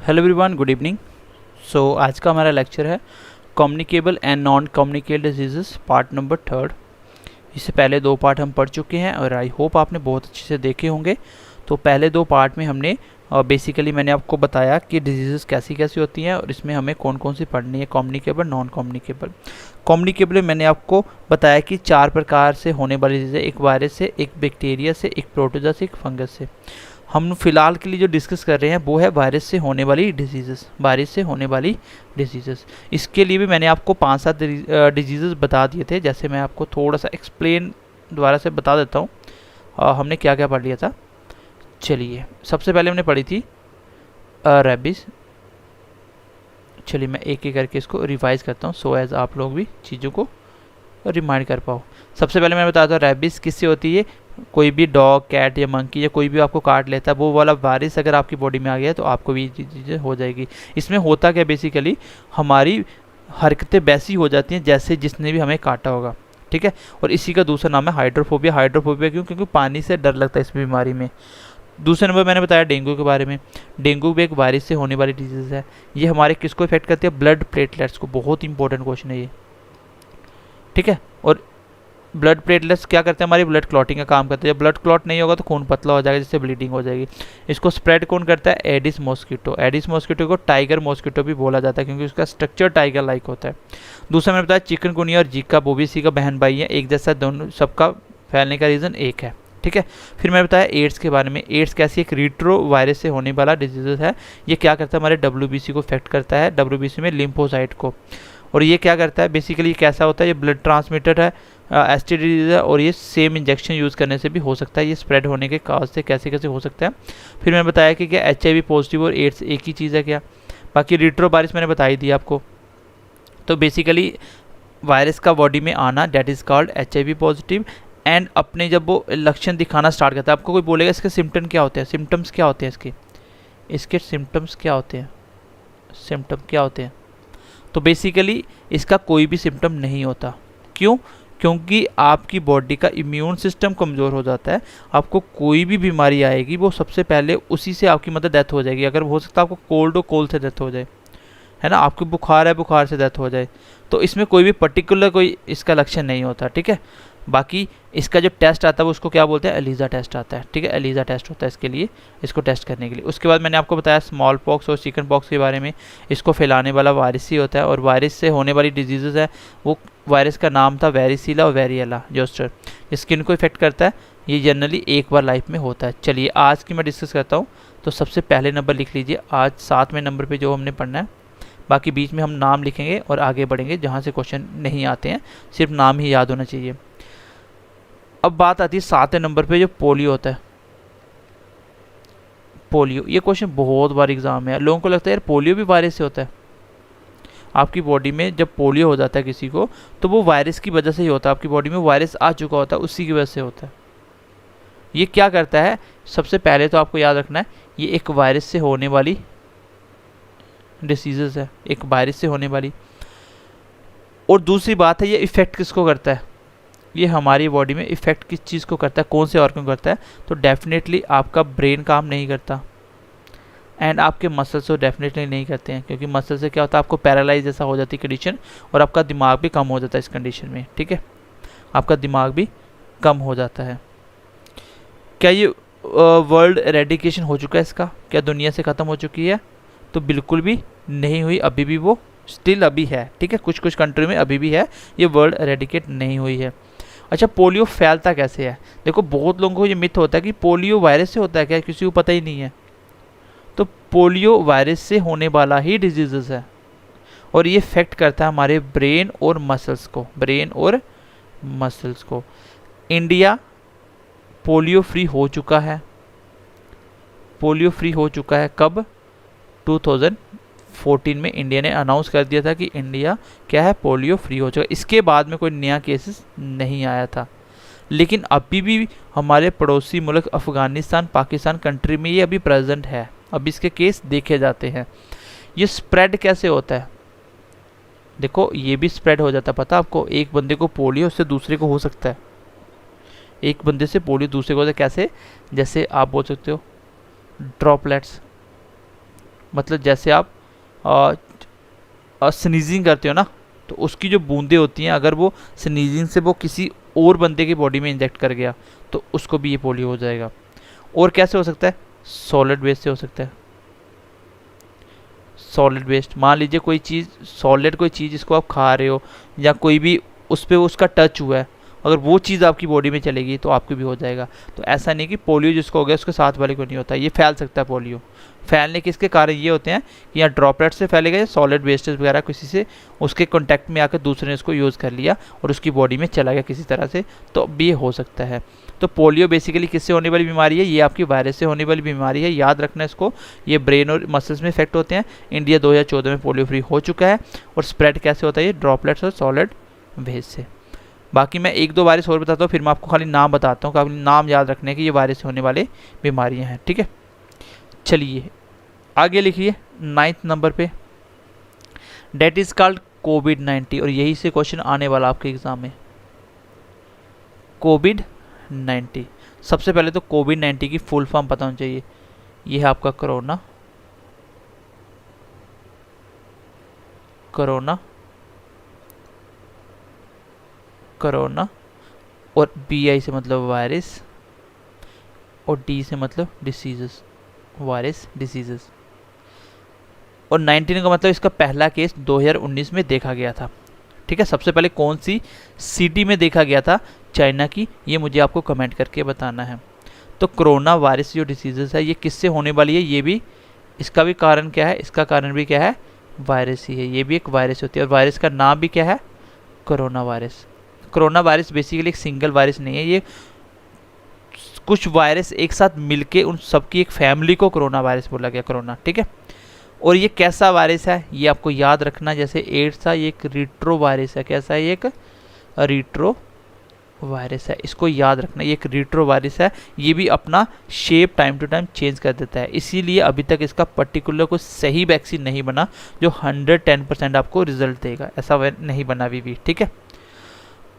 Hello everyone, good evening. आज का हमारा लेक्चर है communicable and non communicable disease part number 3। इससे पहले दो पार्ट हम पढ़ चुके हैं और आई होप आपने बहुत अच्छे से देखे होंगे। तो पहले दो पार्ट में हमने बेसिकली मैंने आपको बताया कि डिजीज़ कैसी कैसी होती हैं और इसमें हमें कौन कौन सी पढ़नी है, कम्युनिकेबल, नॉन कम्युनिकेबल। कम्युनिकेबल मैंने आपको बताया कि 4 प्रकार से होने वाली डिजीज़, एक वायरस से, एक बैक्टीरिया से, एक प्रोटोजोआ से, एक फंगस से। हम फिलहाल के लिए जो डिस्कस कर रहे हैं वो है वायरस से होने वाली डिजीज़, वायरस से होने वाली डिजीज़। इसके लिए भी मैंने आपको 5-7 डिजीज़ बता दिए थे। जैसे मैं आपको थोड़ा सा एक्सप्लेन दोबारा से बता देता हूँ हमने क्या क्या पढ़ लिया था। चलिए, सबसे पहले हमने पढ़ी थी रेबीज़। चलिए मैं एक एक करके इसको रिवाइज करता हूँ सो एज आप लोग भी चीज़ों को रिमाइंड कर पाओ। सबसे पहले मैं बताता हूँ रेबीज़ किससे होती है। कोई भी डॉग, कैट या मंकी या कोई भी आपको काट लेता है, वो वाला वायरस अगर आपकी बॉडी में आ गया तो आपको भी ये चीज़ें हो जाएगी। इसमें होता क्या, बेसिकली हमारी हरकतें वैसी हो जाती हैं जैसे जिसने भी हमें काटा होगा, ठीक है। और इसी का दूसरा नाम है हाइड्रोफोबिया। हाइड्रोफोबिया क्यों? क्योंकि पानी से डर लगता है इस बीमारी में। दूसरे नंबर मैंने बताया डेंगू के बारे में। डेंगू भी एक वायरस से होने वाली डिजीज़ है। ये हमारे किसको इफेक्ट करती है? ब्लड प्लेटलेट्स को। बहुत इंपॉर्टेंट क्वेश्चन है ये, ठीक है। और ब्लड प्लेटलेट्स क्या करते हैं? हमारी ब्लड क्लॉटिंग का काम करते हैं। जब ब्लड क्लॉट नहीं होगा तो खून पतला हो जाएगा, जिससे ब्लीडिंग हो जाएगी। इसको स्प्रेड कौन करता है? Aedes mosquito. एडिस मॉस्किटो को टाइगर मॉस्किटो भी बोला जाता है क्योंकि उसका स्ट्रक्चर टाइगर लाइक होता है। दूसरा मैंने बताया चिकनगुनिया और जीका, वो भी इसी का बहन भाई है, एक जैसा, दोनों सबका फैलने का रीज़न एक है, ठीक है। फिर मैंने बताया एड्स के बारे में। एड्स कैसी एक रीट्रो वायरस से होने वाला डिजीज़ है। ये क्या करता है? हमारे WBC को इफेक्ट करता है, WBC में लिम्फोसाइट को। और ये क्या करता है? बेसिकली कैसा होता है? ये ब्लड ट्रांसमिटर है, एसटीडी डिजीज है, और ये सेम इंजेक्शन यूज़ करने से भी हो सकता है। ये स्प्रेड होने के काज से कैसे कैसे हो सकता है। फिर मैंने बताया कि क्या HIV पॉजिटिव और एड्स एक ही चीज़ है क्या। बाकी रिट्रो वायरस मैंने बताई दी आपको। तो बेसिकली वायरस का बॉडी में आना, that is called HIV positive. And अपने जब वो लक्षण दिखाना स्टार्ट करता है, आपको कोई बोलेगा इसके सिम्टम क्या होते हैं, सिम्टम्स क्या होते हैं इसके सिम्टम्स क्या होते हैं, सिम्टम क्या होते हैं। तो बेसिकली इसका कोई भी सिम्टम नहीं होता। क्यों? क्योंकि आपकी बॉडी का इम्यून सिस्टम कमज़ोर हो जाता है। आपको कोई भी बीमारी आएगी वो सबसे पहले उसी से आपकी मतलब डेथ हो जाएगी। अगर हो सकता है आपको कोल्ड हो, कोल्ड से डेथ हो जाए, है ना। आपको बुखार है, बुखार से डेथ हो जाए। तो इसमें कोई भी पर्टिकुलर कोई इसका लक्षण नहीं होता, ठीक है। बाकी इसका जो टेस्ट आता है वो उसको क्या बोलते हैं? एलिजा टेस्ट आता है, ठीक है। एलिजा टेस्ट होता है इसके लिए, इसको टेस्ट करने के लिए। उसके बाद मैंने आपको बताया स्मॉल पॉक्स और चिकन पॉक्स के बारे में। इसको फैलाने वाला वायरस ही होता है और वायरस से होने वाली डिजीज़ है। वो वायरस का नाम था वेरिसीला और वेरिएला जोस्टर। स्किन को इफेक्ट करता है। ये जनरली एक बार लाइफ में होता है। चलिए आज की मैं डिस्कस करता हूँ। तो सबसे पहले नंबर लिख लीजिए, आज 7वें नंबर पर जो हमने पढ़ना है। बाकी बीच में हम नाम लिखेंगे और आगे बढ़ेंगे जहाँ से क्वेश्चन नहीं आते हैं, सिर्फ नाम ही याद होना चाहिए। अब बात आती है 7वें नंबर पे जो पोलियो होता है। पोलियो, ये क्वेश्चन बहुत बार एग्जाम में है। लोगों को लगता है यार पोलियो भी वायरस से होता है। आपकी बॉडी में जब पोलियो हो जाता है किसी को तो वो वायरस की वजह से ही होता है। आपकी बॉडी में वायरस आ चुका होता है, उसी की वजह से होता है। ये क्या करता है? सबसे पहले तो आपको याद रखना है ये एक वायरस से होने वाली डिसीज़ है, एक वायरस से होने वाली। और दूसरी बात है ये इफेक्ट किसको करता है? ये हमारी बॉडी में इफेक्ट किस चीज़ को करता है, कौन से ऑर्गन को करता है? तो डेफिनेटली आपका ब्रेन काम नहीं करता एंड आपके मसल्स तो डेफिनेटली नहीं करते हैं, क्योंकि मसल से क्या होता है? आपको पैरालाइज जैसा हो जाती है कंडीशन, और आपका दिमाग भी कम हो जाता है इस कंडीशन में, ठीक है। आपका दिमाग भी कम हो जाता है। क्या ये वर्ल्ड एरेडिकेशन हो चुका है इसका? क्या दुनिया से ख़त्म हो चुकी है? तो बिल्कुल भी नहीं हुई, अभी भी वो स्टिल अभी है, ठीक है। कुछ कुछ कंट्री में अभी भी है, ये वर्ल्ड एरेडिकेट नहीं हुई है। अच्छा, पोलियो फैलता कैसे है? देखो बहुत लोगों को ये मिथ होता है कि पोलियो वायरस से होता है, क्या किसी को पता ही नहीं है। तो पोलियो वायरस से होने वाला ही डिजीज़ है और ये इफेक्ट करता है हमारे ब्रेन और मसल्स को, ब्रेन और मसल्स को। इंडिया पोलियो फ्री हो चुका है। पोलियो फ्री हो चुका है कब? 2014 में इंडिया ने अनाउंस कर दिया था कि इंडिया क्या है? पोलियो फ्री हो चुका है। इसके बाद में कोई नया केसेस नहीं आया था। लेकिन अभी भी हमारे पड़ोसी मुल्क अफ़गानिस्तान, पाकिस्तान कंट्री में ये अभी प्रेजेंट है, अभी इसके केस देखे जाते हैं। ये स्प्रेड कैसे होता है? देखो ये भी स्प्रेड हो जाता है, पता आपको? एक बंदे को पोलियो उससे दूसरे को हो सकता है। एक बंदे से पोलियो दूसरे को कैसे? जैसे आप बोल सकते हो ड्रॉपलेट्स, मतलब जैसे आप स्नीजिंग करते हो ना, तो उसकी जो बूंदें होती हैं, अगर वो स्नीजिंग से वो किसी और बंदे की बॉडी में इंजेक्ट कर गया तो उसको भी ये पोलियो हो जाएगा। और कैसे हो सकता है? सॉलिड वेस्ट से हो सकता है। सॉलिड वेस्ट, मान लीजिए कोई चीज़ सॉलिड, कोई चीज़ जिसको आप खा रहे हो या कोई भी उस पर उसका टच हुआ है, अगर वो चीज़ आपकी बॉडी में चलेगी तो आपको भी हो जाएगा। तो ऐसा नहीं कि पोलियो जिसको हो गया उसके साथ वाले को नहीं होता, ये फैल सकता है पोलियो। फैलने के इसके कारण ये होते हैं कि यहाँ ड्रॉपलेट से फैलेगा या सॉलिड वेस्टेज वगैरह किसी से उसके कॉन्टैक्ट में आकर दूसरे ने उसको यूज़ कर लिया और उसकी बॉडी में चला गया किसी तरह से, तो भी ये हो सकता है। तो पोलियो बेसिकली किससे होने वाली बीमारी है? ये आपकी वायरस से होने वाली बीमारी है, याद रखना इसको। ये ब्रेन और मसल्स में इफेक्ट होते हैं। इंडिया 2014 में पोलियो फ्री हो चुका है। और स्प्रेड कैसे होता है? ये ड्रॉपलेट्स और सॉलिड वेस्ट से। बाकी मैं एक दो वायरस और बताता हूँ, फिर मैं आपको खाली नाम बताता हूँ, काफ़ी नाम याद रखने की, ये वायरस से होने वाले बीमारियाँ हैं, ठीक है। चलिए आगे लिखिए 9th नंबर पे, डेट इज़ कॉल्ड कोविड-19, और यही से क्वेश्चन आने वाला आपके एग्जाम में। कोविड-19, सबसे पहले तो कोविड-19 की फुल फॉर्म पता होनी चाहिए। ये है आपका कोरोना, कोरोना, कोरोना, और BI से मतलब वायरस, और D से मतलब डिसीजेस, वायरस डिसीजेस। और 19 का मतलब इसका पहला केस 2019 में देखा गया था, ठीक है। सबसे पहले कौन सी सिटी में देखा गया था चाइना की, ये मुझे आपको कमेंट करके बताना है। तो कोरोना वायरस जो डिसीजेस है ये किससे होने वाली है? ये भी, इसका भी कारण क्या है? इसका कारण भी क्या है? वायरस ही है। ये भी एक वायरस होती है, और वायरस का नाम भी क्या है? Corona virus. Corona virus basically एक सिंगल वायरस नहीं है, ये कुछ वायरस एक साथ मिलके उन सबकी एक फैमिली को कोरोना वायरस बोला गया, कोरोना, ठीक है। और ये कैसा वायरस है ये आपको याद रखना, जैसे एड्स था, ये एक रिट्रो वायरस है। कैसा है? ये एक रिट्रो वायरस है, इसको याद रखना, ये एक रिट्रो वायरस है। ये भी अपना shape time to time change कर देता है, इसीलिए अभी तक इसका पर्टिकुलर कोई सही वैक्सीन नहीं बना जो 110% आपको रिजल्ट देगा, ऐसा नहीं बना अभी भी, ठीक है।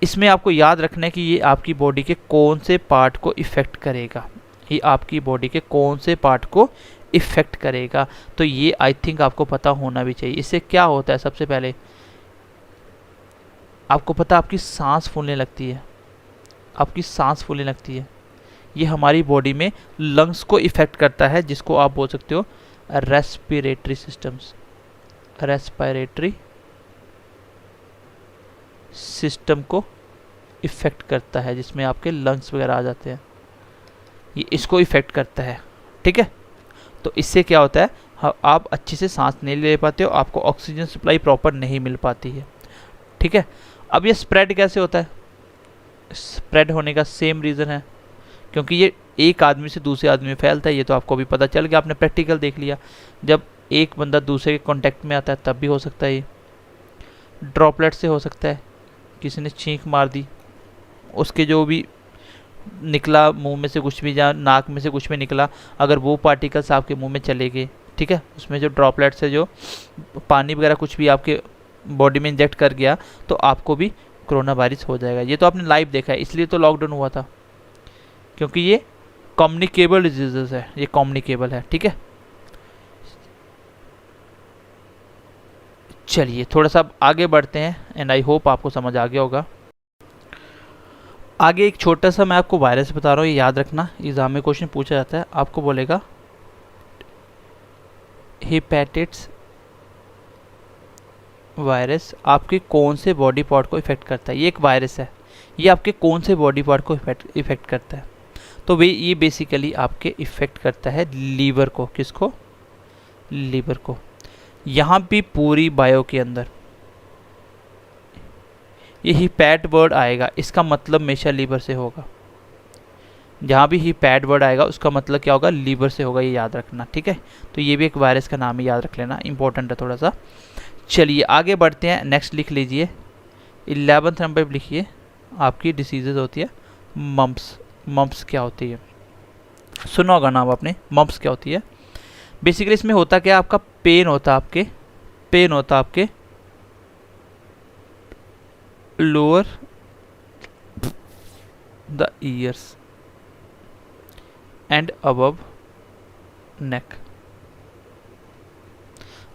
इसमें आपको याद रखना है कि ये आपकी बॉडी के कौन से पार्ट को इफ़ेक्ट करेगा, ये आपकी बॉडी के कौन से पार्ट को इफ़ेक्ट करेगा। तो ये आई थिंक आपको पता होना भी चाहिए। इससे क्या होता है? सबसे पहले आपको पता, आपकी सांस फूलने लगती है, आपकी सांस फूलने लगती है। ये हमारी बॉडी में लंग्स को इफ़ेक्ट करता है, जिसको आप बोल सकते हो रेस्पिरेटरी सिस्टम्स, रेस्पिरेटरी सिस्टम को इफ़ेक्ट करता है, जिसमें आपके लंग्स वगैरह आ जाते हैं, ये इसको इफ़ेक्ट करता है, ठीक है। तो इससे क्या होता है? आप अच्छे से सांस नहीं ले पाते हो, आपको ऑक्सीजन सप्लाई प्रॉपर नहीं मिल पाती है, ठीक है। अब ये स्प्रेड कैसे होता है? स्प्रेड होने का सेम रीज़न है, क्योंकि ये एक आदमी से दूसरे आदमी में फैलता है। ये तो आपको भी पता चल गया, आपने प्रैक्टिकल देख लिया। जब एक बंदा दूसरे के कांटेक्ट में आता है तब भी हो सकता है। ये ड्रॉपलेट से हो सकता है, किसी ने छींक मार दी, उसके जो भी निकला मुंह में से कुछ भी, या नाक में से कुछ भी निकला, अगर वो पार्टिकल्स आपके मुंह में चले गए, ठीक है, उसमें जो ड्रॉपलेट से जो पानी वगैरह कुछ भी आपके बॉडी में इंजेक्ट कर गया, तो आपको भी कोरोना वायरस हो जाएगा। ये तो आपने लाइव देखा है, इसलिए तो लॉकडाउन हुआ था, क्योंकि ये कम्युनिकेबल डिजीजेस है, ये कम्युनिकेबल है, ठीक है। चलिए थोड़ा सा आगे बढ़ते हैं, एंड आई होप आपको समझ आ गया होगा। आगे एक छोटा सा मैं आपको वायरस बता रहा हूँ, ये याद रखना, एग्जाम में क्वेश्चन पूछा जाता है। आपको बोलेगा हेपेटाइटिस वायरस आपके कौन से बॉडी पार्ट को इफेक्ट करता है? ये एक वायरस है, ये आपके कौन से बॉडी पार्ट को इफेक्ट करता है? तो वे ये बेसिकली आपके इफेक्ट करता है लीवर को। किसको? लीवर को। यहाँ भी पूरी बायो के अंदर ये हिपैट वर्ड आएगा, इसका मतलब हमेशा लीवर से होगा। जहाँ भी हिपैट वर्ड आएगा उसका मतलब क्या होगा? लीवर से होगा, ये याद रखना, ठीक है। तो ये भी एक वायरस का नाम ही याद रख लेना, इंपॉर्टेंट है थोड़ा सा। चलिए आगे बढ़ते हैं, नेक्स्ट लिख लीजिए 11th नंबर पर लिखिए, आपकी डिसीजेज होती है मम्प्स। मम्प्स क्या होती है? सुना होगा नाम आपने, मम्प्स क्या होती है? बेसिकली इसमें होता क्या, आपका पेन होता आपके lower the ears and above neck,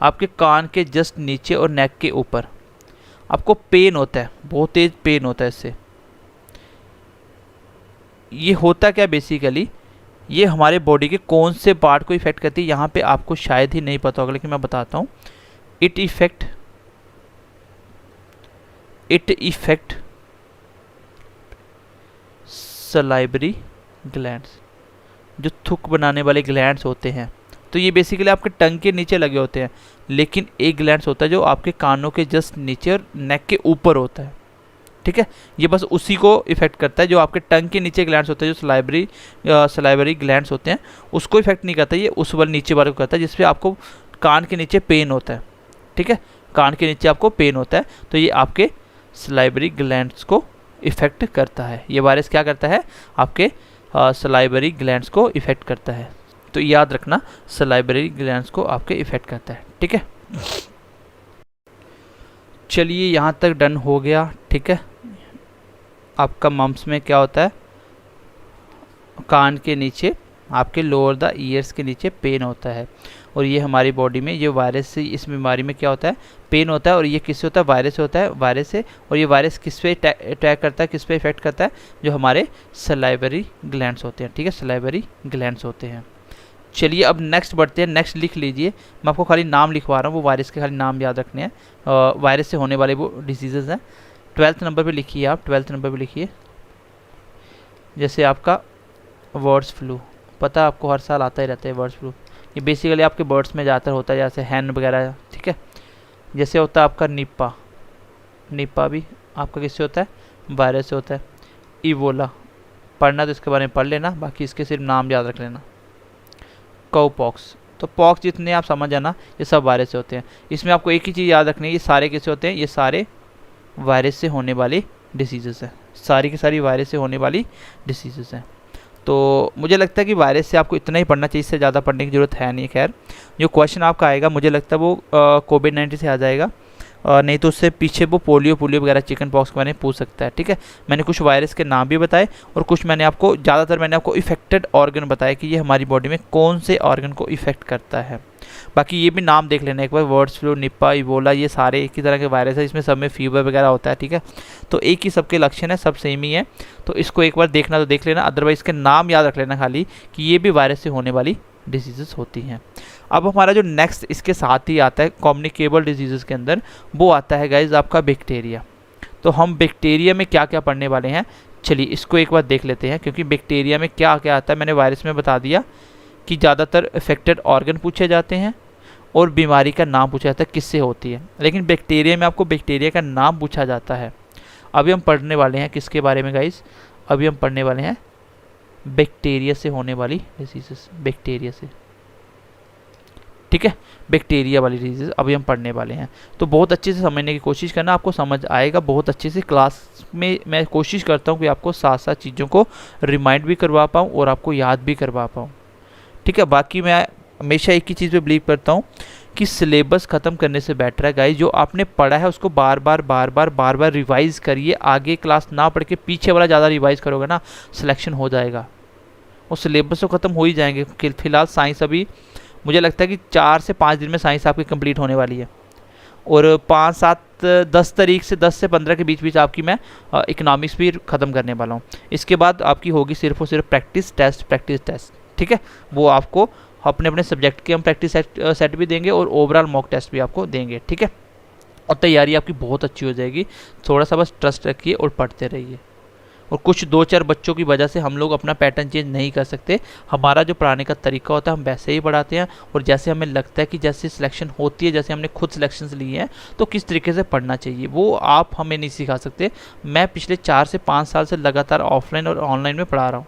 आपके कान के जस्ट नीचे और नेक के ऊपर आपको पेन होता है, बहुत तेज पेन होता है इससे। ये होता क्या बेसिकली, ये हमारे बॉडी के कौन से पार्ट को इफेक्ट करती है यहाँ पे आपको शायद ही नहीं पता होगा, लेकिन मैं बताता हूँ। इट इफेक्ट सलाइवरी ग्लैंड्स, जो थूक बनाने वाले ग्लैंड्स होते हैं। तो ये बेसिकली आपके टंग के नीचे लगे होते हैं, लेकिन एक ग्लैंड्स होता है जो आपके कानों के जस्ट नीचे और नेक के ऊपर होता है, ठीक है। ये बस उसी को इफेक्ट करता है, जो आपके टंग के नीचे ग्लैंड्स होते हैं, जो सलाइवरी ग्लैंड्स होते हैं, उसको इफेक्ट नहीं करता। ये उस वाले नीचे वाले को करता है जिसपे आपको कान के नीचे पेन होता है, ठीक है। कान के नीचे आपको पेन होता है, तो ये आपके सलाइवरी ग्लैंड्स को इफेक्ट करता है। ये वायरस क्या करता है, आपके सलाइवरी ग्लैंड्स को इफेक्ट करता है। तो याद रखना, सलाइवरी ग्लैंड्स को आपके इफेक्ट करता है, ठीक है। चलिए यहाँ तक डन हो गया, ठीक है। आपका मम्स में क्या होता है, कान के नीचे आपके लोअर द ईयर्स के नीचे पेन होता है, और ये हमारी बॉडी में ये वायरस से, इस बीमारी में क्या होता है, पेन होता है। और ये किससे होता है, वायरस से होता है, वायरस से। और ये वायरस किस पे अटैक करता है, किस पे इफेक्ट करता है, जो हमारे सलाइवरी ग्लैंड्स होते हैं, ठीक है, सलाइवरी ग्लैंड्स होते हैं। चलिए अब नेक्स्ट बढ़ते हैं, नेक्स्ट लिख लीजिए। मैं आपको खाली नाम लिखवा रहा हूँ, वो वायरस के खाली नाम याद रखने हैं। वायरस से होने वाले वो डिजीज़ हैं। 12th नंबर पे लिखिए आप, 12th नंबर पे लिखिए। जैसे आपका बर्ड्स फ्लू, पता है आपको हर साल आता ही रहता है बर्ड्स फ्लू। ये बेसिकली आपके बर्ड्स में ज़्यादातर होता है, जैसे हैन वगैरह, ठीक है। जैसे होता है आपका निपा, निपा भी आपका किससे होता है, वायरस से होता है। इबोला, पढ़ना तो इसके बारे में पढ़ लेना, बाकी इसके सिर्फ नाम याद रख लेना। काउपॉक्स, तो पॉक्स जितने आप समझ जाना, ये सब वायरस से होते हैं। इसमें आपको एक ही चीज़ याद रखनी है, ये सारे किससे होते हैं, ये सारे वायरस से होने वाली डिसीज़ेस हैं, सारी की सारी वायरस से होने वाली डिसीज़ेस हैं। तो मुझे लगता है कि वायरस से आपको इतना ही पढ़ना चाहिए, इससे ज़्यादा पढ़ने की ज़रूरत है नहीं। खैर, जो क्वेश्चन आपका आएगा मुझे लगता है वो कोविड-19 से आ जाएगा, नहीं तो उससे पीछे वो पोलियो वगैरह, चिकन पॉक्स के बारे में पूछ सकता है, ठीक है। मैंने कुछ वायरस के नाम भी बताए, और कुछ मैंने आपको, ज़्यादातर मैंने आपको इफेक्टेड ऑर्गन बताया कि ये हमारी बॉडी में कौन से ऑर्गन को इफेक्ट करता है। बाकी ये भी नाम देख लेना एक बार, बर्ड्स फ्लू, निपा, इबोला, ये सारे एक ही तरह के वायरस है, इसमें सब में फीवर वगैरह होता है, ठीक है। तो एक ही सबके लक्षण है, सब सेम ही है, तो इसको एक बार देखना तो देख लेना, अदरवाइज इसके नाम याद रख लेना खाली, कि ये भी वायरस से होने वाली डिजीज़ेस होती हैं। अब हमारा जो नेक्स्ट इसके साथ ही आता है कम्युनिकेबल डिजीज़ेस के अंदर, वो आता है गाइज आपका बैक्टीरिया। तो हम बैक्टीरिया में क्या क्या पढ़ने वाले हैं, चलिए इसको एक बार देख लेते हैं। क्योंकि बैक्टीरिया में क्या क्या आता है, मैंने वायरस में बता दिया कि ज़्यादातर इफेक्टेड ऑर्गन पूछे जाते हैं और बीमारी का नाम पूछा जाता है किससे होती है, लेकिन बैक्टीरिया में आपको बैक्टीरिया का नाम पूछा जाता है। अभी हम पढ़ने वाले हैं किसके बारे में गाइज, अभी हम पढ़ने वाले हैं बैक्टीरिया से होने वाली डिजीज़ेस, बैक्टीरिया से, ठीक है, बैक्टीरिया वाली डिजीज़ अभी हम पढ़ने वाले हैं। तो बहुत अच्छे से समझने की कोशिश करना, आपको समझ आएगा बहुत अच्छे से। क्लास में मैं कोशिश करता हूँ कि आपको साथ साथ चीज़ों को रिमाइंड भी करवा पाऊँ और आपको याद भी करवा पाऊँ, ठीक है। बाकी मैं हमेशा एक ही चीज़ पे बिलीव करता हूँ कि सिलेबस ख़त्म करने से बेटर है गाइस, जो आपने पढ़ा है उसको बार बार रिवाइज़ करिए। आगे क्लास ना पढ़ के पीछे वाला ज़्यादा रिवाइज़ करोगे ना, सिलेक्शन हो जाएगा और सिलेबस तो ख़त्म हो ही जाएंगे। फिलहाल साइंस अभी मुझे लगता है कि 4 से 5 दिन में साइंस आपकी कंप्लीट होने वाली है, और 5, 7, 10 तारीख से 10 से 15 के बीच आपकी मैं इकोनॉमिक्स भी ख़त्म करने वाला हूँ। इसके बाद आपकी होगी सिर्फ और सिर्फ प्रैक्टिस टेस्ट, ठीक है। वो आपको अपने अपने सब्जेक्ट के हम प्रैक्टिस सेट भी देंगे और ओवरऑल मॉक टेस्ट भी आपको देंगे, ठीक है। और तैयारी आपकी बहुत अच्छी हो जाएगी, थोड़ा सा बस ट्रस्ट रखिए और पढ़ते रहिए। और कुछ 2-4 बच्चों की वजह से हम लोग अपना पैटर्न चेंज नहीं कर सकते। हमारा जो पढ़ाने का तरीका होता है हम वैसे ही पढ़ाते हैं, और जैसे हमें लगता है कि जैसे सिलेक्शन होती है, जैसे हमने खुद सिलेक्शंस लिए हैं तो किस तरीके से पढ़ना चाहिए, वो आप हमें नहीं सिखा सकते। मैं पिछले 4 से 5 साल से लगातार ऑफलाइन और ऑनलाइन में पढ़ा रहा हूँ,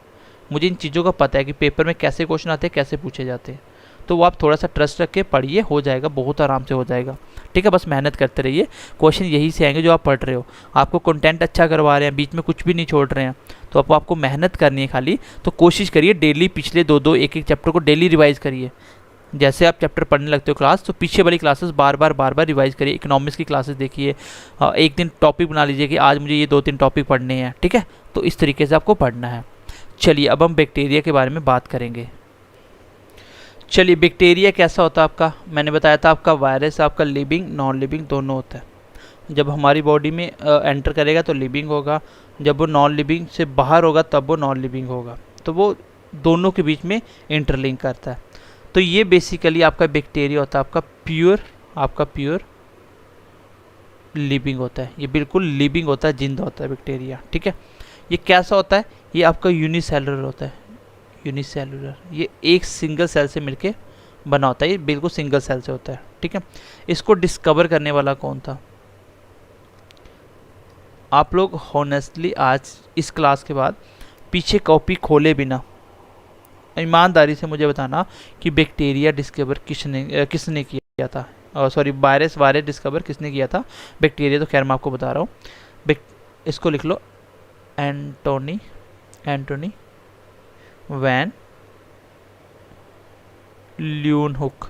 मुझे इन चीज़ों का पता है कि पेपर में कैसे क्वेश्चन आते हैं, कैसे पूछे जाते हैं। तो वो आप थोड़ा सा ट्रस्ट रख के पढ़िए, हो जाएगा, बहुत आराम से हो जाएगा, ठीक है। बस मेहनत करते रहिए, क्वेश्चन यही से आएंगे जो आप पढ़ रहे हो। आपको कंटेंट अच्छा करवा रहे हैं, बीच में कुछ भी नहीं छोड़ रहे हैं, तो आपको मेहनत करनी है खाली। तो कोशिश करिए डेली पिछले 2-2, 1-1 चैप्टर को डेली रिवाइज़ करिए। जैसे आप चैप्टर पढ़ने लगते हो क्लास, तो पीछे वाली क्लासेस बार बार रिवाइज़ करिए। इकोनॉमिक्स की क्लासेस देखिए, एक दिन टॉपिक बना लीजिए कि आज मुझे ये 2-3 टॉपिक पढ़ने हैं, ठीक है। तो इस तरीके से आपको पढ़ना है। चलिए अब हम बैक्टीरिया के बारे में बात करेंगे। चलिए, बैक्टीरिया कैसा होता है आपका, मैंने बताया था आपका वायरस आपका लिविंग नॉन लिविंग दोनों होता है। जब हमारी बॉडी में एंटर करेगा तो लिविंग होगा, जब वो नॉन लिविंग से बाहर होगा तब वो नॉन लिविंग होगा, तो वो दोनों के बीच में इंटरलिंक करता है। तो ये बेसिकली आपका बैक्टीरिया होता है, आपका प्योर लिविंग होता है, ये बिल्कुल लिविंग होता है, जिंदा होता है बैक्टीरिया। ठीक है, ये कैसा होता है, ये आपका यूनिसेलुलर होता है, यूनिसेलुलर, ये एक सिंगल सेल से मिलके बना होता है, ये बिल्कुल सिंगल सेल से होता है। ठीक है, इसको डिस्कवर करने वाला कौन था? आप लोग हॉनेस्टली आज इस क्लास के बाद पीछे कॉपी खोले बिना ईमानदारी से मुझे बताना कि बैक्टीरिया डिस्कवर किसने किया था, सॉरी वायरस डिस्कवर किसने किया था। बैक्टीरिया तो खैर मैं आपको बता रहा हूँ, इसको लिख लो, एंटोनी वैन ल्यूनहुक।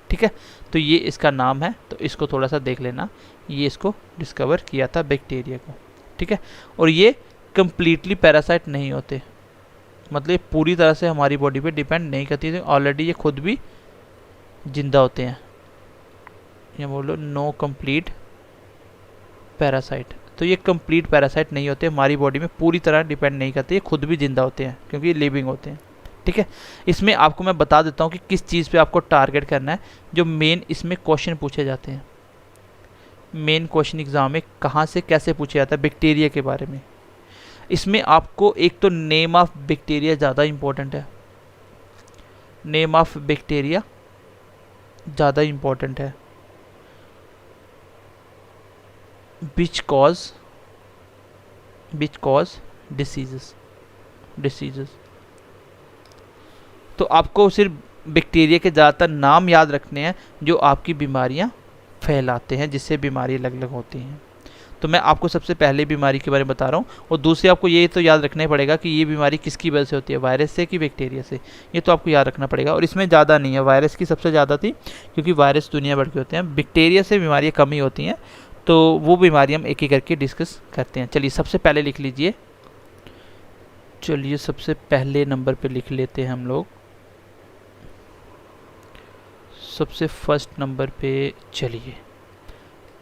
ठीक है, तो ये इसका नाम है, तो इसको थोड़ा सा देख लेना, ये इसको डिस्कवर किया था बैक्टीरिया को। ठीक है, और ये कंप्लीटली पैरासाइट नहीं होते, मतलब ये पूरी तरह से हमारी बॉडी पे डिपेंड नहीं करती थी, ऑलरेडी ये खुद भी जिंदा होते हैं। ये बोलो नो कंप्लीट पैरासाइट, तो ये कंप्लीट पैरासाइट नहीं होते, हमारी बॉडी में पूरी तरह डिपेंड नहीं करते, ये खुद भी जिंदा होते हैं क्योंकि ये लिविंग होते हैं। ठीक है, इसमें आपको मैं बता देता हूँ कि किस चीज़ पे आपको टारगेट करना है, जो मेन इसमें क्वेश्चन पूछे जाते हैं। मेन क्वेश्चन एग्जाम में कहाँ से कैसे पूछा जाता है बैक्टीरिया के बारे में। इसमें आपको एक तो नेम ऑफ बैक्टीरिया ज़्यादा इम्पोर्टेंट है, नेम ऑफ बैक्टीरिया ज़्यादा इम्पोर्टेंट है। विच कॉज डिसीजेस, तो आपको सिर्फ बैक्टीरिया के ज़्यादातर नाम याद रखने हैं जो आपकी बीमारियां फैलाते हैं, जिससे बीमारी अलग अलग होती हैं। तो मैं आपको सबसे पहले बीमारी के बारे में बता रहा हूँ, और दूसरी आपको ये तो याद रखना ही पड़ेगा कि ये बीमारी किसकी वजह से होती है, वायरस से कि बैक्टीरिया से, ये तो आपको याद रखना पड़ेगा। और इसमें ज़्यादा नहीं है, वायरस की सबसे ज़्यादा थी क्योंकि वायरस दुनिया भर के होते हैं, बैक्टीरिया से बीमारियाँ कम ही होती हैं, तो वो बीमारी हम एक एक करके डिस्कस करते हैं। चलिए सबसे पहले लिख लीजिए, चलिए सबसे पहले नंबर पे लिख लेते हैं हम लोग, सबसे फर्स्ट नंबर पे, चलिए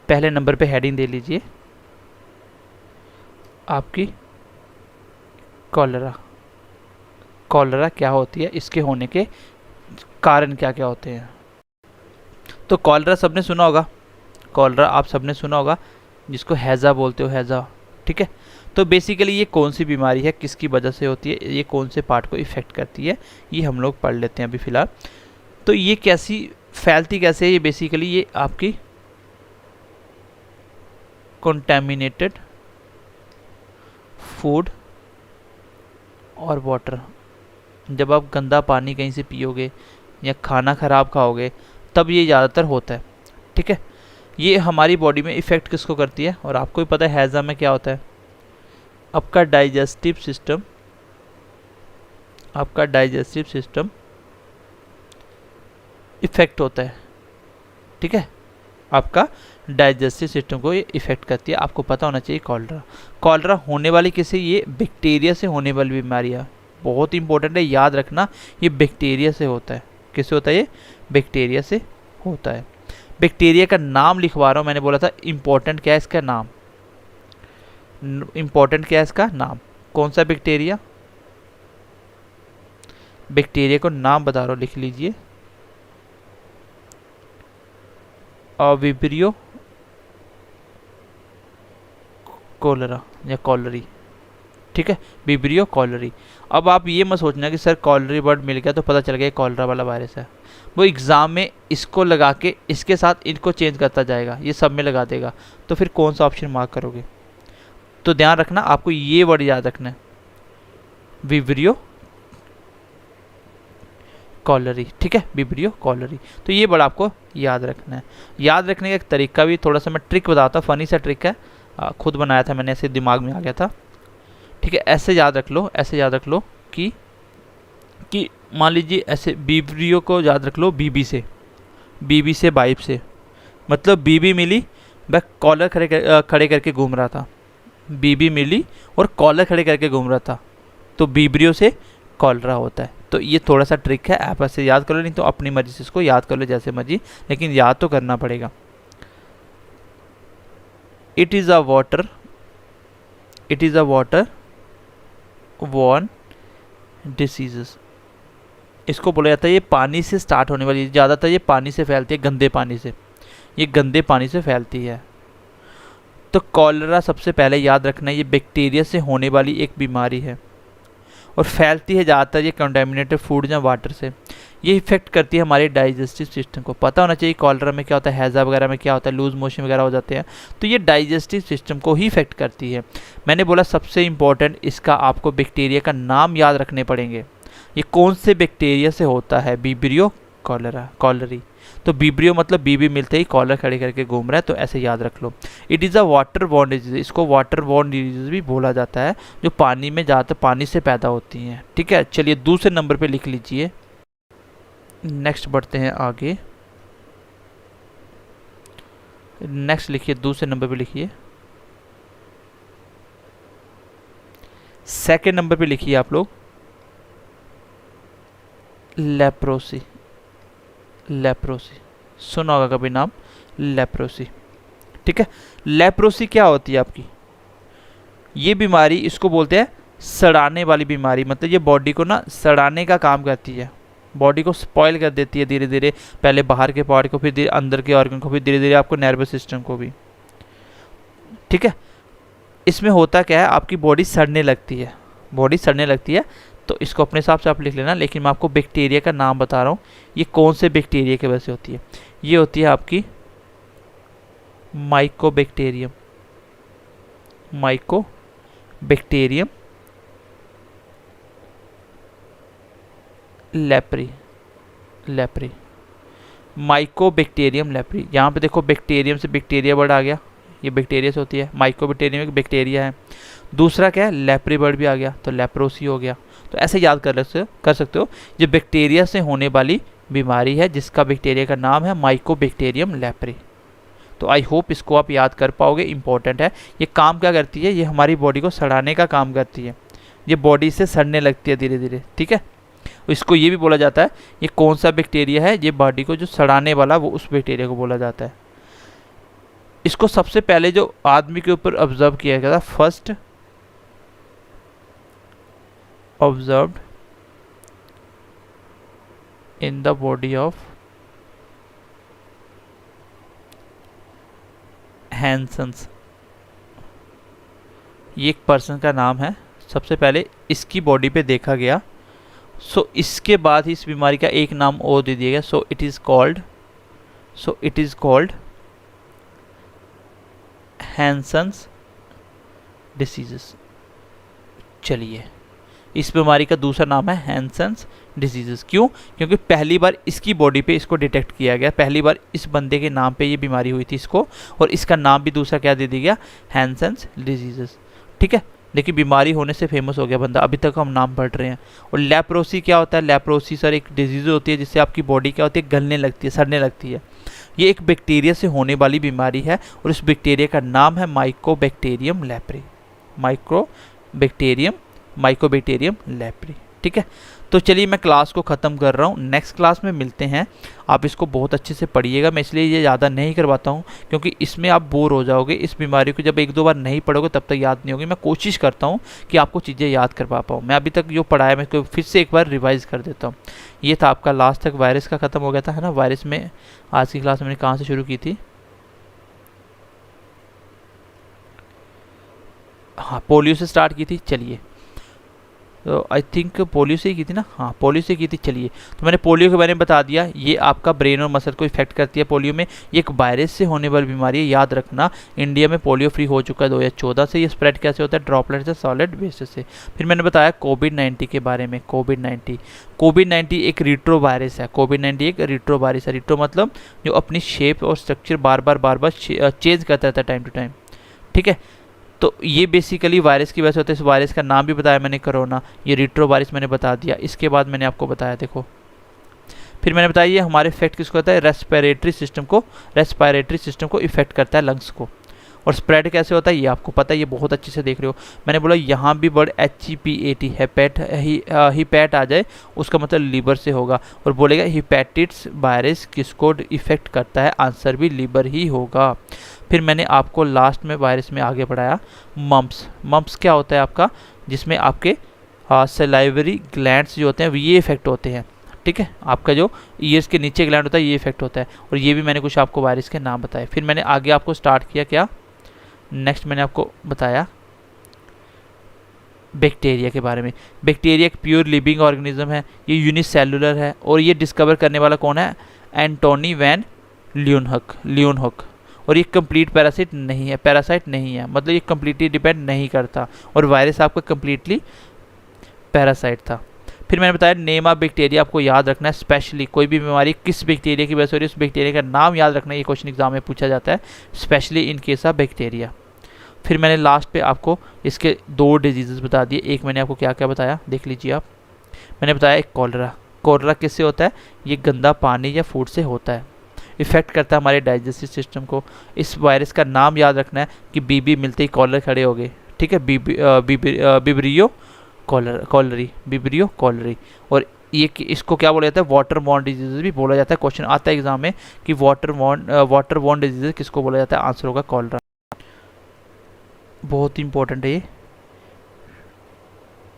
पहले नंबर पे हेडिंग दे लीजिए आपकी कॉलरा। कॉलरा क्या होती है, इसके होने के कारण क्या क्या होते हैं। तो कॉलरा सबने सुना होगा, कॉलरा आप सबने सुना होगा, जिसको हैज़ा बोलते हो, हैज़ा। ठीक है, तो बेसिकली ये कौन सी बीमारी है, किसकी वजह से होती है, ये कौन से पार्ट को इफ़ेक्ट करती है, ये हम लोग पढ़ लेते हैं अभी फ़िलहाल। तो ये कैसी फैलती कैसे है, ये बेसिकली ये आपकी कंटामिनेटेड फूड और वाटर, जब आप गंदा पानी कहीं से पियोगे या खाना ख़राब खाओगे तब ये ज़्यादातर होता है। ठीक है, ये हमारी बॉडी में इफ़ेक्ट किसको करती है, और आपको भी पता है हैज़ा में क्या होता है, आपका डाइजेस्टिव सिस्टम इफ़ेक्ट होता है। ठीक है, आपका डाइजेस्टिव सिस्टम को ये इफ़ेक्ट करती है, आपको पता होना चाहिए। कॉलरा होने वाली किसी, ये बैक्टीरिया से होने वाली बीमारी है, बहुत इंपॉर्टेंट है, याद रखना, ये बैक्टीरिया से होता है। किससे होता है, ये बैक्टीरिया से होता है। बैक्टीरिया का नाम लिखवा रहा हूँ, मैंने बोला था इंपॉर्टेंट क्या है इसका नाम, इंपॉर्टेंट क्या है इसका नाम, कौन सा बैक्टीरिया, बैक्टीरिया को नाम बता रहा हूँ, लिख लीजिए, विब्रियो कोलेरा या कॉलरी। ठीक है, विब्रियो कॉलरी। अब आप ये मत सोचना कि सर कॉलरी वर्ड मिल गया तो पता चल गया कॉलरा वाला वायरस है, वो एग्ज़ाम में इसको लगा के इसके साथ इनको चेंज करता जाएगा, ये सब में लगा देगा, तो फिर कौन सा ऑप्शन मार्क करोगे। तो ध्यान रखना, आपको ये वर्ड याद रखना है, विब्रियो कॉलरी। ठीक है, विब्रियो कॉलरी, तो ये बड़ा आपको याद रखना है। याद रखने का एक तरीका भी थोड़ा सा मैं ट्रिक बताता हूँ, फनी सा ट्रिक है, खुद बनाया था मैंने, ऐसे दिमाग में आ गया था। ठीक है, ऐसे याद रख लो, ऐसे याद रख लो कि मान लीजिए ऐसे विब्रियो को याद रख लो बीबी से बाइप से, मतलब बीबी मिली, वह कॉलर खड़े करके घूम रहा था, बीबी मिली और कॉलर खड़े करके घूम रहा था, तो विब्रियो से कॉलरा होता है। तो ये थोड़ा सा ट्रिक है, आप ऐसे याद कर लो, नहीं तो अपनी मर्जी से इसको याद कर लो जैसे मर्जी, लेकिन याद तो करना पड़ेगा। It is a water, it is a water borne diseases. इसको बोला जाता है ये पानी से स्टार्ट होने वाली, ज़्यादातर ये पानी से फैलती है, गंदे पानी से, ये गंदे पानी से फैलती है। तो कॉलरा सबसे पहले याद रखना ये बैक्टीरिया से होने वाली एक बीमारी है और फैलती है ज़्यादातर ये कंटेमिनेटेड फूड या वाटर से। ये इफेक्ट करती है हमारे डाइजेस्टिव सिस्टम को। पता होना चाहिए कॉलरा में क्या होता है, हैज़ा वगैरह में क्या होता है, लूज मोशन वगैरह हो जाते हैं, तो ये डाइजेस्टिव सिस्टम को ही इफेक्ट करती है। मैंने बोला सबसे इम्पॉर्टेंट इसका आपको बैक्टीरिया का नाम याद रखने पड़ेंगे। ये कौन से बैक्टीरिया से होता है, विब्रियो कॉलरा, कॉलरी। तो विब्रियो मतलब बीबी मिलते ही कॉलर खड़े करके घूम रहा है, तो ऐसे याद रख लो। It is a water borne disease, इसको वाटर बॉर्न डिजीज भी बोला जाता है, जो पानी में ज़्यादातर पानी से पैदा होती हैं। ठीक है, चलिए दूसरे नंबर पे लिख लीजिए। नेक्स्ट बढ़ते हैं आगे। नेक्स्ट लिखिए, दूसरे नंबर पे लिखिए, सेकेंड नंबर पे लिखिए आप लोग लेप्रोसी। लेप्रोसी सुना होगा कभी नाम, लेप्रोसी। ठीक है, लेप्रोसी क्या होती है आपकी, ये बीमारी इसको बोलते हैं सड़ाने वाली बीमारी। मतलब ये बॉडी को ना सड़ाने का काम करती है, बॉडी को स्पॉइल कर देती है धीरे धीरे, पहले बाहर के पार्ट को, फिर अंदर के ऑर्गन को, फिर धीरे धीरे आपको नर्वस सिस्टम को भी। ठीक है, इसमें होता क्या है, आपकी बॉडी सड़ने लगती है, बॉडी सड़ने लगती है। तो इसको अपने हिसाब से आप लिख लेना, लेकिन मैं आपको बैक्टीरिया का नाम बता रहा हूँ। ये कौन से बैक्टीरिया की वजह से होती है, ये होती है आपकी Mycobacterium, Mycobacterium leprae, leprae, Mycobacterium leprae. यहाँ पे देखो बैक्टीरियम से बैक्टीरिया वर्ड आ गया, ये बैक्टीरिया से होती है, माइकोबैक्टीरियम एक बैक्टीरिया है। दूसरा क्या है, लेप्री वर्ड भी आ गया, तो लेप्रोसी हो गया। तो ऐसे याद कर सकते हो, ये बैक्टीरिया से होने वाली बीमारी है जिसका बैक्टीरिया का नाम है माइकोबैक्टीरियम लेप्री। तो आई होप इसको आप याद कर पाओगे, इंपॉर्टेंट है। ये काम क्या करती है, ये हमारी बॉडी को सड़ाने का काम करती है, ये बॉडी से सड़ने लगती है धीरे धीरे। ठीक है, इसको ये भी बोला जाता है, ये कौन सा बैक्टीरिया है, ये बॉडी को जो सड़ाने वाला, वो उस बैक्टीरिया को बोला जाता है। इसको सबसे पहले जो आदमी के ऊपर ऑब्जर्व किया गया था, first observed in the body of Hansen's, ये एक पर्सन का नाम है, सबसे पहले इसकी बॉडी पे देखा गया। सो इसके बाद ही इस बीमारी का एक नाम और दे दिया गया, so it is called Hansen's diseases. चलिए, इस बीमारी का दूसरा नाम है हैंसन्स डिजीजेस। क्यों, क्योंकि पहली बार इसकी बॉडी पे इसको डिटेक्ट किया गया, पहली बार इस बंदे के नाम पे ये बीमारी हुई थी इसको, और इसका नाम भी दूसरा क्या दे दिया गया, हैंसन्स डिजीजेस। ठीक है, लेकिन बीमारी होने से फेमस हो गया बंदा, अभी तक हम नाम पढ़ रहे हैं। और लेप्रोसी क्या होता है, लेप्रोसी सर एक डिजीज होती है जिससे आपकी बॉडी क्या होती है, गलने लगती है, सड़ने लगती है। ये एक बैक्टीरिया से होने वाली बीमारी है और इस बैक्टीरिया का नाम है माइकोबैक्टीरियम लेप्री, माइकोबैक्टीरियम लेप्री। ठीक है, तो चलिए मैं क्लास को ख़त्म कर रहा हूँ, नेक्स्ट क्लास में मिलते हैं। आप इसको बहुत अच्छे से पढ़िएगा, मैं इसलिए ये ज़्यादा नहीं करवाता हूँ क्योंकि इसमें आप बोर हो जाओगे। इस बीमारी को जब एक दो बार नहीं पढ़ोगे तब तक याद नहीं होगी। मैं कोशिश करता हूँ कि आपको चीज़ें याद करवा पाऊँ। मैं अभी तक जो पढ़ाया मैं इसको फिर से एक बार रिवाइज़ कर देता हूँ। ये था आपका लास्ट तक वायरस का ख़त्म हो गया था, है ना। वायरस में आज की क्लास मैंने कहाँ से शुरू की थी, हाँ पोलियो से स्टार्ट की थी। चलिए, तो आई थिंक पोलियो से ही की थी ना, हाँ पोलियो से की थी। चलिए, तो मैंने पोलियो के बारे में बता दिया, ये आपका ब्रेन और मसल को इफेक्ट करती है। पोलियो में ये एक वायरस से होने वाली बीमारी है, याद रखना। इंडिया में पोलियो फ्री हो चुका है 2014 से। ये स्प्रेड कैसे होता है, ड्रॉपलेट से, सॉलिड वेस्ट से। फिर मैंने बताया कोविड-19 के बारे में। कोविड-19 एक रिट्रो वायरस है। कोविड-19 एक रिट्रो वायरस है। रिट्रो मतलब जो अपनी शेप और स्ट्रक्चर बार बार चेंज करता रहता है टाइम टू टाइम। ठीक है, तो ये बेसिकली वायरस की वजह से होता है। इस वायरस का नाम भी बताया मैंने, कोरोना। ये रिट्रो वायरस मैंने बता दिया। इसके बाद मैंने आपको बताया, देखो फिर मैंने बताया ये हमारे इफेक्ट किसको होता है, रेस्पिरेटरी सिस्टम को इफेक्ट करता है, लंग्स को। और स्प्रेड कैसे होता है ये आपको पता है, ये बहुत अच्छे से देख रहे हो। मैंने बोला यहाँ भी वर्ड HEPAT हेपेट हिपैट आ जाए उसका मतलब लीवर से होगा, और बोलेगा हिपैटिट्स वायरस किसको इफेक्ट करता है, आंसर भी लीवर ही होगा। फिर मैंने आपको लास्ट में वायरस में आगे बढ़ाया मम्प्स। मम्प्स क्या होता है आपका, जिसमें आपके सलाइवरी ग्लैंड्स जो होते हैं ये इफेक्ट होते हैं, ठीक है। आपका जो ईयर्स के नीचे ग्लैंड होता है ये इफेक्ट होता है, और ये भी मैंने कुछ आपको वायरस के नाम बताए। फिर मैंने आगे आपको स्टार्ट किया क्या, नेक्स्ट मैंने आपको बताया बैक्टीरिया के बारे में। बैक्टीरिया एक प्योर लिविंग ऑर्गेनिज्म है, ये यूनिसेलुलर है, और ये डिस्कवर करने वाला कौन है, एंटोनी वैन लियोनहुक। और ये कंप्लीट पैरासाइट नहीं है, मतलब ये कंप्लीटली डिपेंड नहीं करता, और वायरस आपका कंप्लीटली पैरासाइट था। फिर मैंने बताया नेम ऑफ बैक्टीरिया आपको याद रखना है, स्पेशली कोई भी बीमारी किस बैक्टीरिया की वजह से हो रही है उस बैक्टीरिया का नाम याद रखना है, ये क्वेश्चन एग्जाम में पूछा जाता है, specially in case of bacteria. फिर मैंने लास्ट पे आपको इसके 2 डिजीजेस बता दिए। एक मैंने आपको क्या क्या बताया देख लीजिए आप। मैंने बताया एक कॉलरा किससे होता है, ये गंदा पानी या फूड से होता है, इफेक्ट करता है हमारे डाइजेस्टिव सिस्टम को। इस वायरस का नाम याद रखना है कि बीबी मिलते ही कॉलर खड़े हो गए, ठीक है, बिब्रियो कॉलरी। और ये इसको क्या बोला जाता है, वाटर बॉर्न डिजीज भी बोला जाता है। क्वेश्चन आता है एग्जाम में कि वाटर बॉर्न डिजीज किसको बोला जाता है, आंसर होगा कॉलरा। बहुत ही इंपॉर्टेंट है ये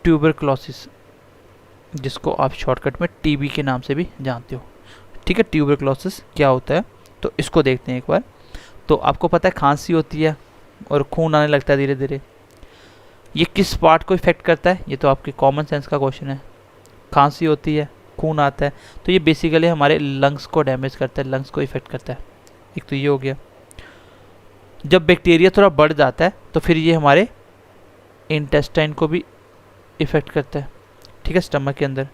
ट्यूबरक्लोसिस, जिसको आप शॉर्टकट में टीबी के नाम से भी जानते हो, ठीक है। ट्यूबरक्लोसिस क्या होता है तो इसको देखते हैं एक बार। तो आपको पता है खांसी होती है और खून आने लगता है धीरे धीरे, ये किस पार्ट को इफेक्ट करता है, ये तो आपके कॉमन सेंस का क्वेश्चन है। खांसी होती है, खून आता है, तो ये बेसिकली हमारे लंग्स को डैमेज करता है, लंग्स को इफेक्ट करता है। एक तो ये हो गया। जब बैक्टीरिया थोड़ा बढ़ जाता है तो फिर ये हमारे इंटेस्टाइन को भी इफेक्ट करता है, ठीक है, स्टमक के अंदर।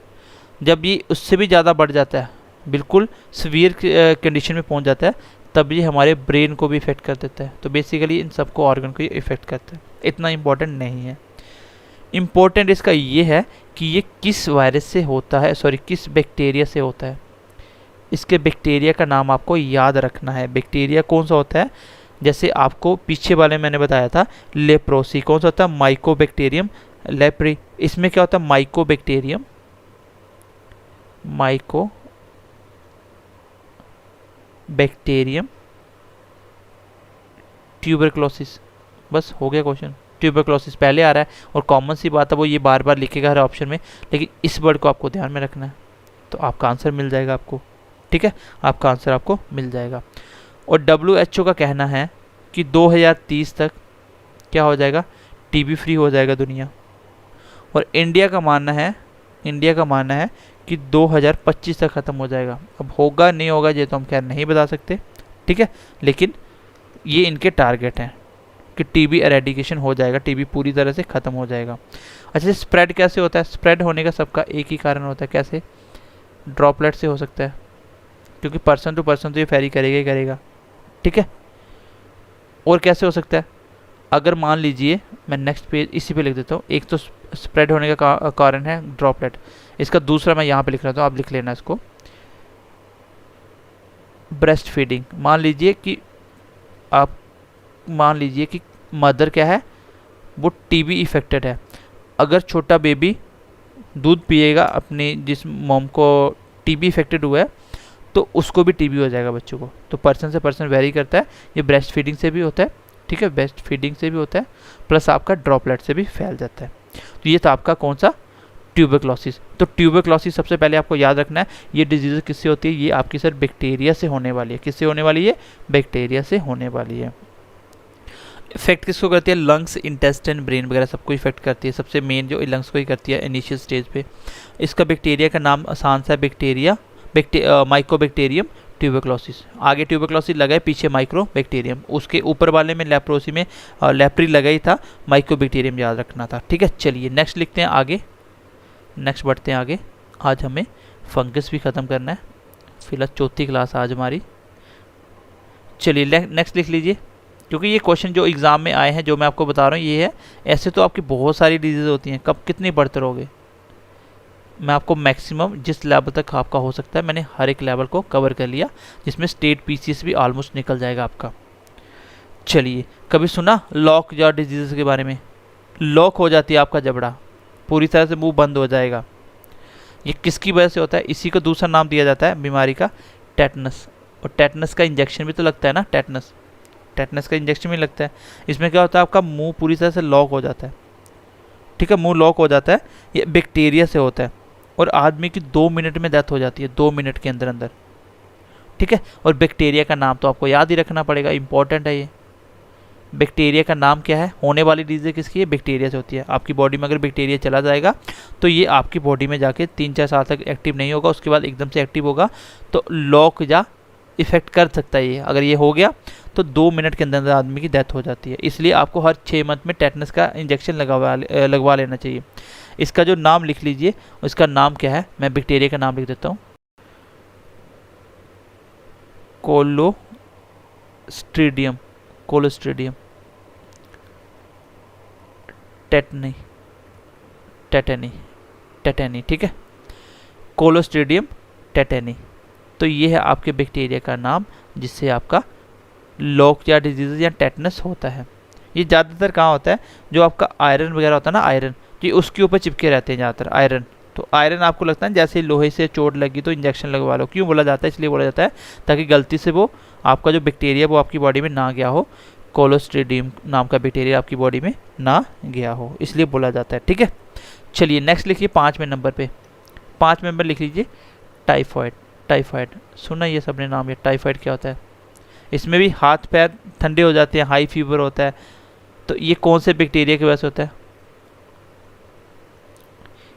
जब ये उससे भी ज़्यादा बढ़ जाता है, बिल्कुल सीवियर कंडीशन में पहुंच जाता है, तब ये हमारे ब्रेन को भी इफेक्ट कर देता है। तो बेसिकली इन सबको ऑर्गन को ये इफेक्ट करता है, इतना इम्पोर्टेंट नहीं है। इम्पोर्टेंट इसका ये है कि ये किस वायरस से होता है, किस बैक्टीरिया से होता है। इसके बैक्टीरिया का नाम आपको याद रखना है। बैक्टीरिया कौन सा होता है, जैसे आपको पीछे वाले मैंने बताया था लेप्रोसी, कौन सा होता है, माइकोबैक्टीरियम लेप्री। इसमें क्या होता है, माइकोबैक्टीरियम ट्यूबरक्लोसिस। बस हो गया क्वेश्चन। ट्यूबरक्लोसिस पहले आ रहा है और कॉमन सी बात है, वो ये बार बार लिखेगा हर ऑप्शन में, लेकिन इस वर्ड को आपको ध्यान में रखना है, तो आपका आंसर मिल जाएगा आपको, ठीक है, आपका आंसर आपको मिल जाएगा। और WHO का कहना है कि 2030 तक क्या हो जाएगा, टीबी फ्री हो जाएगा दुनिया। और इंडिया का मानना है कि 2025 तक ख़त्म हो जाएगा। अब होगा नहीं होगा ये तो हम खैर नहीं बता सकते, ठीक है, लेकिन ये इनके टारगेट हैं कि टीबी एरेडिकेशन हो जाएगा, टीबी पूरी तरह से ख़त्म हो जाएगा। अच्छा, स्प्रेड कैसे होता है, स्प्रेड होने का सबका एक ही कारण होता है, कैसे, ड्रॉपलेट से हो सकता है, क्योंकि पर्सन टू पर्सन तो ये फैरी करेगा ही करेगा, ठीक है। और कैसे हो सकता है, अगर मान लीजिए मैं नेक्स्ट पेज इसी पे लिख देता हूँ, एक तो स्प्रेड होने का कारण है ड्रॉपलेट, इसका दूसरा मैं यहाँ पे लिख रहा हूँ, आप लिख लेना इसको, ब्रेस्ट फीडिंग। मान लीजिए कि मदर क्या है, वो टीबी इफेक्टेड है। अगर छोटा बेबी दूध पिएगा अपनी जिस मॉम को टीबी इफेक्टेड हुआ है, तो उसको भी टीबी हो जाएगा बच्चों को। तो पर्सन से पर्सन वेरी करता है, ये ब्रेस्ट फीडिंग से भी होता है, ठीक है, ब्रेस्ट फीडिंग से भी होता है, प्लस आपका ड्रॉपलेट से भी फैल जाता है। तो ये था आपका कौन सा, ट्यूबरक्लोसिस। तो ट्यूबरक्लोसिस सबसे पहले आपको याद रखना है, ये डिजीज़ किससे होती है, ये आपकी सर बैक्टीरिया से होने वाली है। किससे होने वाली है, बैक्टीरिया से होने वाली है। इफेक्ट किसको करती है, लंग्स, इंटेस्टाइन, ब्रेन वगैरह सबको इफेक्ट करती है। सबसे मेन जो लंग्स को ही करती है इनिशियल स्टेज पे। इसका बैक्टीरिया का नाम आसान सा, माइकोबैक्टीरियम ट्यूबरक्लोसिस। आगे ट्यूबरक्लोसिस लगा है, पीछे माइक्रोबैक्टीरियम, उसके ऊपर वाले में लेप्रोसी में लेप्री लगा ही था, माइकोबैक्टीरियम याद रखना था, ठीक है। चलिए नेक्स्ट लिखते हैं आगे, नेक्स्ट बढ़ते हैं आगे। आज हमें फंगस भी ख़त्म करना है, फिलहाल चौथी क्लास आज हमारी। चलिए नेक्स्ट लिख लीजिए, क्योंकि ये क्वेश्चन जो एग्ज़ाम में आए हैं, जो मैं आपको बता रहा हूँ ये है। ऐसे तो आपकी बहुत सारी डिजीज़ होती हैं, कब कितनी पढ़ते रहोगे। मैं आपको मैक्सिमम जिस लेवल तक आपका हो सकता है, मैंने हर एक लेवल को कवर कर लिया, जिसमें स्टेट PCS भी ऑलमोस्ट निकल जाएगा आपका। चलिए, कभी सुना लॉक जॉ डिजीज़ के बारे में? लॉक हो जाती है आपका जबड़ा, पूरी तरह से मुंह बंद हो जाएगा। ये किसकी वजह से होता है? इसी को दूसरा नाम दिया जाता है बीमारी का, टेटनस। और टेटनस का इंजेक्शन भी तो लगता है ना, टेटनस का इंजेक्शन भी लगता है। इसमें क्या होता है, आपका मुंह पूरी तरह से लॉक हो जाता है। ठीक है, मुंह लॉक हो जाता है। ये बैक्टीरिया से होता है और आदमी की 2 मिनट में डेथ हो जाती है, 2 मिनट के अंदर अंदर। ठीक है, और बैक्टीरिया का नाम तो आपको याद ही रखना पड़ेगा, इंपॉर्टेंट है ये। बैक्टीरिया का नाम क्या है? होने वाली डिजीज किसकी है? बैक्टीरिया से होती है। आपकी बॉडी में अगर बैक्टीरिया चला जाएगा तो ये आपकी बॉडी में जाके 3-4 साल तक एक्टिव नहीं होगा, उसके बाद एकदम से एक्टिव होगा तो लॉक या इफेक्ट कर सकता है ये। अगर ये हो गया तो 2 मिनट के अंदर अंदर आदमी की डेथ हो जाती है। इसलिए आपको हर 6 मंथ में टेटनस का इंजेक्शन लगवा लेना चाहिए। इसका जो नाम लिख लीजिए, उसका नाम क्या है? मैं बैक्टीरिया का नाम लिख देता हूँ, कोलोस्ट्रीडियम। कोलोस्ट्रीडियम टेटनी टेटेनी टेटेनी। ठीक है, कोलोस्ट्रीडियम टेटेनी। तो ये है आपके बैक्टीरिया का नाम जिससे आपका लॉकजा डिजीज या टेटनस होता है। ये ज़्यादातर कहाँ होता है? जो आपका आयरन वगैरह होता है ना, आयरन, ये उसके ऊपर चिपके रहते हैं ज़्यादातर आयरन। तो आयरन आपको लगता है जैसे लोहे से चोट लगी तो इंजेक्शन लगवा लो। क्यों बोला जाता है? इसलिए बोला जाता है ताकि गलती से वो आपका जो बैक्टीरिया वो आपकी बॉडी में ना गया हो, कोलोस्ट्रीडियम नाम का बैक्टीरिया आपकी बॉडी में ना गया हो, इसलिए बोला जाता है। ठीक है, चलिए नेक्स्ट लिखिए 5वें नंबर पे। 5वें नंबर लिख लीजिए टाइफॉइड। टाइफॉइड सुना ये सबने नाम? ये टाइफॉइड क्या होता है? इसमें भी हाथ पैर ठंडे हो जाते हैं, हाई फीवर होता है। तो ये कौन से बैक्टीरिया की वजह से होता है?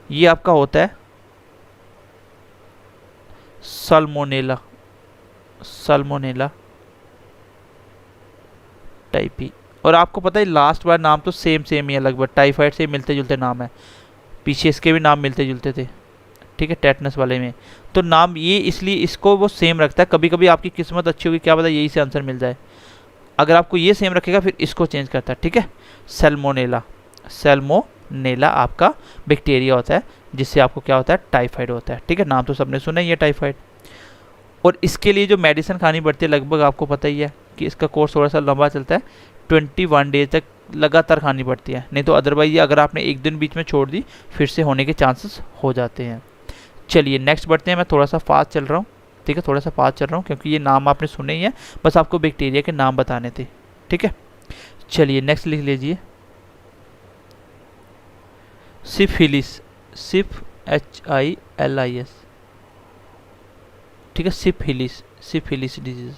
ये आपका होता है साल्मोनेला। Salmonella Taipei. और आपको पता है लास्ट बार नाम तो सेम ही है लगभग, टाइफाइड से मिलते जुलते नाम है। पीछे इसके भी नाम मिलते जुलते थे। ठीक है, टेटनस वाले में तो नाम ये इसलिए इसको वो सेम रखता है। कभी कभी आपकी किस्मत अच्छी होगी, क्या पता यही से आंसर मिल जाए। अगर आपको ये सेम रखेगा फिर इसको चेंज करता है। ठीक है, सैल्मोनेला। सैल्मोनेला आपका बैक्टीरिया होता है जिससे आपको क्या होता है? टाइफाइड होता है। ठीक है, नाम तो सबने सुना ही है टाइफाइड। और इसके लिए जो मेडिसिन खानी पड़ती है लगभग आपको पता ही है कि इसका कोर्स थोड़ा सा लंबा चलता है, 21 डेज तक लगातार खानी पड़ती है। नहीं तो अदरवाइज अगर आपने एक दिन बीच में छोड़ दी फिर से होने के चांसेस हो जाते हैं। चलिए नेक्स्ट बढ़ते हैं। मैं थोड़ा सा फास्ट चल रहा हूँ, ठीक है, थोड़ा सा फास्ट चल रहा हूँ क्योंकि ये नाम आपने सुने ही है, बस आपको बैक्टीरिया के नाम बताने थे। ठीक है, चलिए नेक्स्ट लिख लीजिए सिफिलिस। सिफ HILIS। ठीक है, सिफिलिस। सिफिलिस डिजीज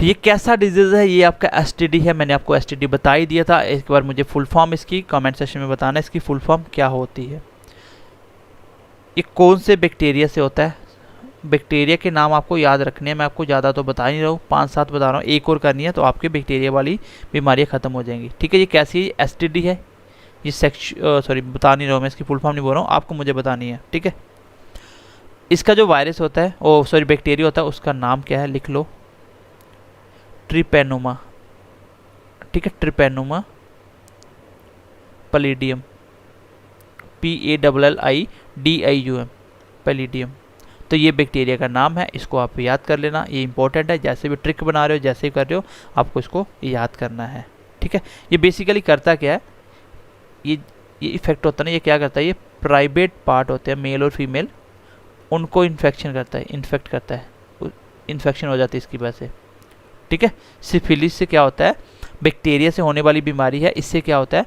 ये कैसा डिजीज है? ये आपका STD है। मैंने आपको STD बता ही दिया था। एक बार मुझे फुल फॉर्म इसकी कमेंट सेक्शन में बताना, इसकी फुल फॉर्म क्या होती है। ये कौन से बैक्टीरिया से होता है? बैक्टीरिया के नाम आपको याद रखने हैं। मैं आपको ज़्यादा तो बता नहीं रहा हूँ, 5-7 बता रहा हूँ। एक और करनी है तो आपके बैक्टीरिया वाली बीमारियाँ ख़त्म हो जाएंगी। ठीक है, ये कैसी है? STD है। ये सॉरी बता नहीं रहा हूँ मैं, इसकी फुल फॉर्म नहीं बोल रहा हूँ, आपको मुझे बतानी है। ठीक है, इसका जो वायरस होता है सॉरी बैक्टीरिया होता है उसका नाम क्या है? लिख लो, ट्रिपेनोमा। ठीक है, ट्रिपेनोमा पैलिडियम। PALLIDIUM palladium. तो ये बैक्टीरिया का नाम है, इसको आप याद कर लेना, ये इंपॉर्टेंट है। जैसे भी ट्रिक बना रहे हो, जैसे भी कर रहे हो, आपको इसको याद करना है। ठीक है, ये बेसिकली करता क्या है? ये इफेक्ट होता है ना, ये क्या करता है? ये प्राइवेट पार्ट होते हैं मेल और फीमेल, उनको इन्फेक्शन करता है, इन्फेक्ट करता है, इन्फेक्शन हो जाती है इसकी वजह से। ठीक है, सिफिलिस से क्या होता है? बैक्टीरिया से होने वाली बीमारी है। इससे क्या होता है?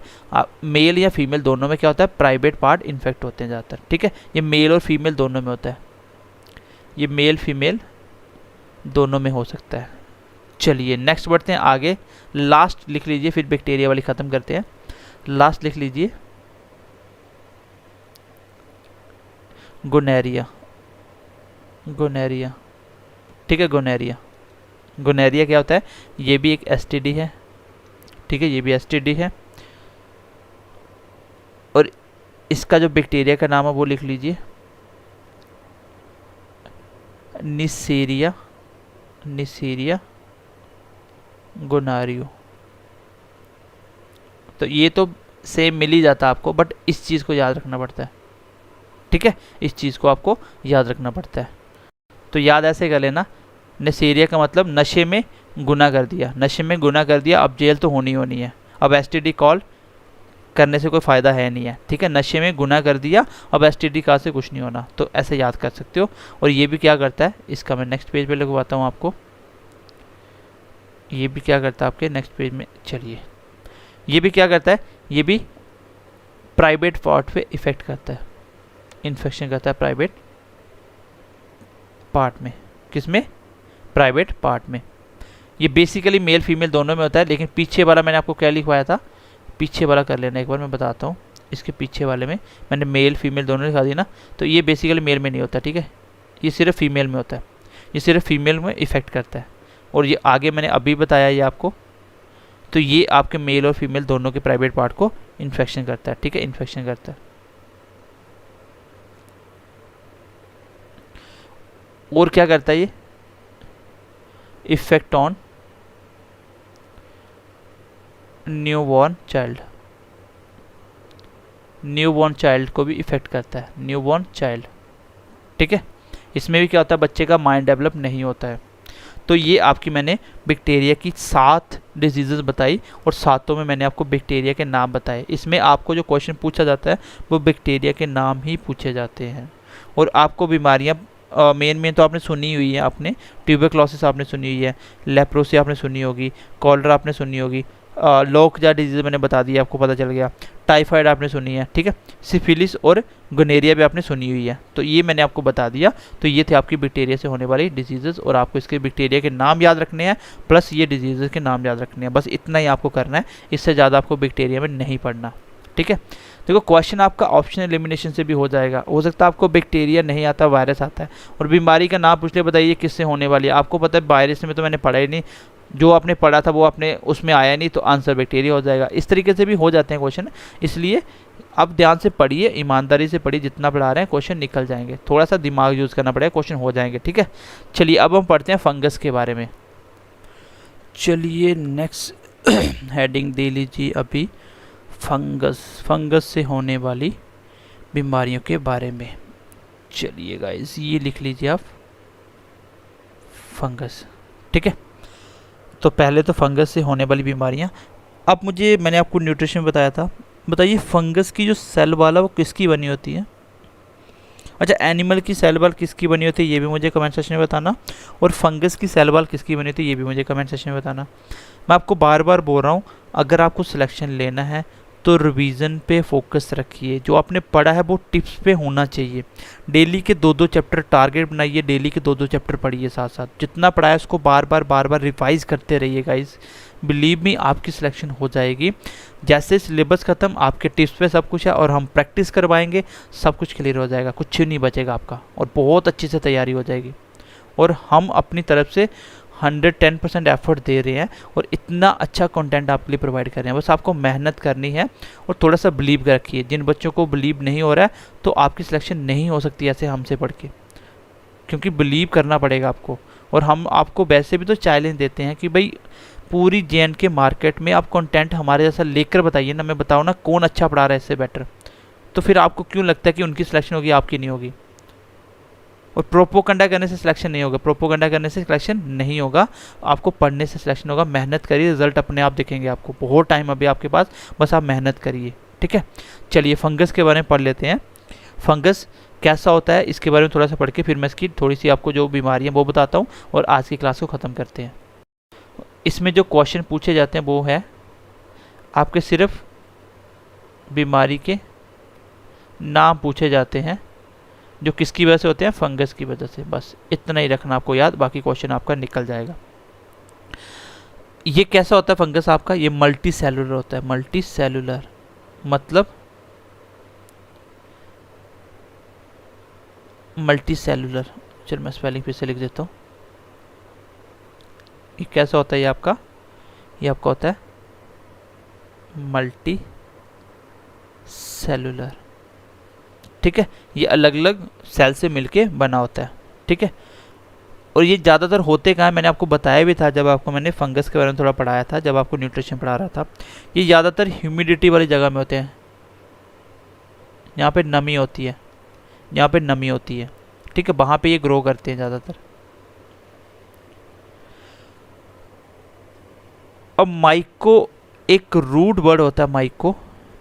मेल या फीमेल दोनों में क्या होता है? प्राइवेट पार्ट इन्फेक्ट होते हैं ज़्यादातर। ठीक है, ये मेल और फीमेल दोनों में होता है, ये मेल फीमेल दोनों में हो सकता है। चलिए नेक्स्ट बढ़ते हैं आगे। लास्ट लिख लीजिए, फिर बैक्टीरिया वाली ख़त्म करते हैं। लास्ट लिख लीजिए गोनेरिया। गोनेरिया। ठीक है, गोनेरिया। गोनेरिया क्या होता है? ये भी एक STD है। ठीक है, ये भी STD है। और इसका जो बैक्टीरिया का नाम है वो लिख लीजिए निसेरिया। निसेरिया गोनारियो। तो ये तो सेम मिल ही जाता है आपको, बट इस चीज़ को याद रखना पड़ता है। ठीक है, इस चीज़ को आपको याद रखना पड़ता है। तो याद ऐसे कर लेना, नेसेरिया का मतलब नशे में गुना कर दिया, नशे में गुना कर दिया, अब जेल तो होनी होनी है, अब एसटीडी कॉल करने से कोई फ़ायदा है नहीं है, ठीक है। नशे में गुना कर दिया, अब एसटीडी कॉल से कुछ नहीं होना, तो ऐसे याद कर सकते हो। और ये भी क्या करता है, इसका मैं नेक्स्ट पेज पे लिखवाता हूँ आपको, ये भी क्या करता है आपके नेक्स्ट पेज में, चलिए ये भी क्या करता है, ये भी प्राइवेट पार्ट पे इफेक्ट करता है, इन्फेक्शन करता है प्राइवेट पार्ट में, किसमें, प्राइवेट पार्ट में। ये बेसिकली मेल फीमेल दोनों में होता है, लेकिन पीछे वाला मैंने आपको क्या लिखवाया था, पीछे वाला कर लेना एक बार, मैं बताता हूँ। इसके पीछे वाले में मैंने मेल फीमेल दोनों लिखा दिया ना, तो ये बेसिकली मेल में नहीं होता, ठीक है, ये सिर्फ फीमेल में होता है, ये सिर्फ फीमेल में इफेक्ट करता है। और ये आगे मैंने अभी बताया ये आपको, तो ये आपके मेल और फीमेल दोनों के प्राइवेट पार्ट को इन्फेक्शन करता है, ठीक है, इन्फेक्शन करता है। और क्या करता है ये, effect on newborn child, newborn child को भी इफेक्ट करता है, न्यूबॉर्न चाइल्ड, ठीक है। इसमें भी क्या होता है, बच्चे का माइंड डेवलप नहीं होता है। तो ये आपकी मैंने बैक्टीरिया की 7 डिजीज़ेस बताई, और 7 में मैंने आपको बैक्टीरिया के नाम बताए। इसमें आपको जो क्वेश्चन पूछा जाता है वो बैक्टीरिया के नाम ही पूछे जाते हैं। और आपको बीमारियाँ मेन तो आपने सुनी हुई है, आपने ट्यूबरक्लोसिस आपने सुनी हुई है, लेप्रोसी आपने सुनी होगी, कॉलरा आपने सुनी होगी, लोकजा डिजीज़ मैंने बता दिया, आपको पता चल गया, टाइफाइड आपने सुनी है, ठीक है, सिफिलिस और गोनेरिया भी आपने सुनी हुई है, तो ये मैंने आपको बता दिया। तो ये थे आपकी बैक्टीरिया से होने वाली डिजीज़ेस, और आपको इसके बैक्टीरिया के नाम याद रखने हैं, प्लस ये डिजीज़ेस के नाम याद रखने हैं, बस इतना ही आपको करना है, इससे ज़्यादा आपको बैक्टीरिया में नहीं पढ़ना, ठीक है। देखो क्वेश्चन आपका ऑप्शन एलिमिनेशन से भी हो जाएगा, हो सकता है आपको बैक्टीरिया नहीं आता, वायरस आता है, और बीमारी का नाम पूछ ले, बताइए किससे होने वाली है, आपको पता है वायरस में तो मैंने पढ़ा ही नहीं, जो आपने पढ़ा था वो आपने उसमें आया नहीं, तो आंसर बैक्टीरिया हो जाएगा। इस तरीके से भी हो जाते हैं क्वेश्चन, इसलिए अब ध्यान से पढ़िए, ईमानदारी से पढ़िए, जितना पढ़ा रहे हैं क्वेश्चन निकल जाएंगे, थोड़ा सा दिमाग यूज़ करना पड़ेगा, क्वेश्चन हो जाएंगे, ठीक है। चलिए अब हम पढ़ते हैं फंगस के बारे में। चलिए नेक्स्ट हेडिंग दे लीजिए अभी, फंगस, फंगस से होने वाली बीमारियों के बारे में। चलिए गाइस ये लिख लीजिए आप, फंगस, ठीक है। तो पहले तो फंगस से होने वाली बीमारियां। अब मैंने आपको न्यूट्रिशन बताया था, बताइए फंगस की जो सेल वाल है वो किसकी बनी होती है। अच्छा, एनिमल की सेल वाल किसकी बनी होती है ये भी मुझे कमेंट सेक्शन में बताना, और फंगस की सेल वाल किसकी बनी होती है ये भी मुझे कमेंट सेक्शन में बताना। मैं आपको बार बार बोल रहा हूँ, अगर आपको सिलेक्शन लेना है तो रिवीजन पे फोकस रखिए, जो आपने पढ़ा है वो टिप्स पे होना चाहिए। डेली के 2-2 चैप्टर टारगेट बनाइए, डेली के 2-2 चैप्टर पढ़िए, साथ साथ जितना पढ़ा है उसको बार बार रिवाइज करते रहिए गाइस, बिलीव मी आपकी सिलेक्शन हो जाएगी। जैसे सिलेबस ख़त्म, आपके टिप्स पे सब कुछ है, और हम प्रैक्टिस करवाएंगे, सब कुछ क्लियर हो जाएगा, कुछ नहीं बचेगा आपका, और बहुत अच्छी से तैयारी हो जाएगी। और हम अपनी तरफ से 110% एफर्ट दे रहे हैं, और इतना अच्छा कंटेंट आपके लिए प्रोवाइड कर रहे हैं, बस आपको मेहनत करनी है और थोड़ा सा बिलीव रखिए। जिन बच्चों को बिलीव नहीं हो रहा है तो आपकी सिलेक्शन नहीं हो सकती ऐसे हमसे पढ़ के, क्योंकि बिलीव करना पड़ेगा आपको। और हम आपको वैसे भी तो चैलेंज देते हैं कि भाई पूरी JNK मार्केट में आप कंटेंट हमारे जैसा लेकर बताइए ना, मैं बताऊँ ना कौन अच्छा पढ़ा रहा है इससे बेटर, तो फिर आपको क्यों लगता है कि उनकी सिलेक्शन होगी आपकी नहीं होगी। और प्रोपोगंडा करने से सिलेक्शन नहीं होगा, प्रोपोगंडा करने से सिलेक्शन नहीं होगा, आपको पढ़ने से सिलेक्शन होगा। मेहनत करिए, रिजल्ट अपने आप दिखेंगे आपको, बहुत टाइम अभी आपके पास, बस आप मेहनत करिए, ठीक है। चलिए फंगस के बारे में पढ़ लेते हैं। फंगस कैसा होता है इसके बारे में थोड़ा सा पढ़ के फिर मैं इसकी थोड़ी सी आपको जो बीमारियाँ वो बताता हूँ, और आज की क्लास को ख़त्म करते हैं। इसमें जो क्वेश्चन पूछे जाते हैं वो है आपके सिर्फ बीमारी के नाम पूछे जाते हैं, जो किसकी वजह से होते हैं, फंगस की वजह से, बस इतना ही रखना आपको याद, बाकी क्वेश्चन आपका निकल जाएगा। ये कैसा होता है फंगस आपका, ये मल्टी सेलुलर होता है। मल्टी सेलुलर मतलब मल्टी सेलुलर, चल मैं स्पेलिंग फिर से लिख देता हूँ। ये कैसा होता है, ये आपका होता है मल्टी सेलुलर, ठीक है। ये अलग अलग सेल से मिलके बना होता है, ठीक है। और ये ज़्यादातर होते कहाँ हैं, मैंने आपको बताया भी था जब आपको मैंने फंगस के बारे में थोड़ा पढ़ाया था, जब आपको न्यूट्रिशन पढ़ा रहा था। ये ज़्यादातर ह्यूमिडिटी वाली जगह में होते हैं, यहाँ पे नमी होती है, यहाँ पे नमी होती है, ठीक है, वहाँ पे ये ग्रो करते हैं ज़्यादातर। अब माइको एक रूट वर्ड होता है, myco,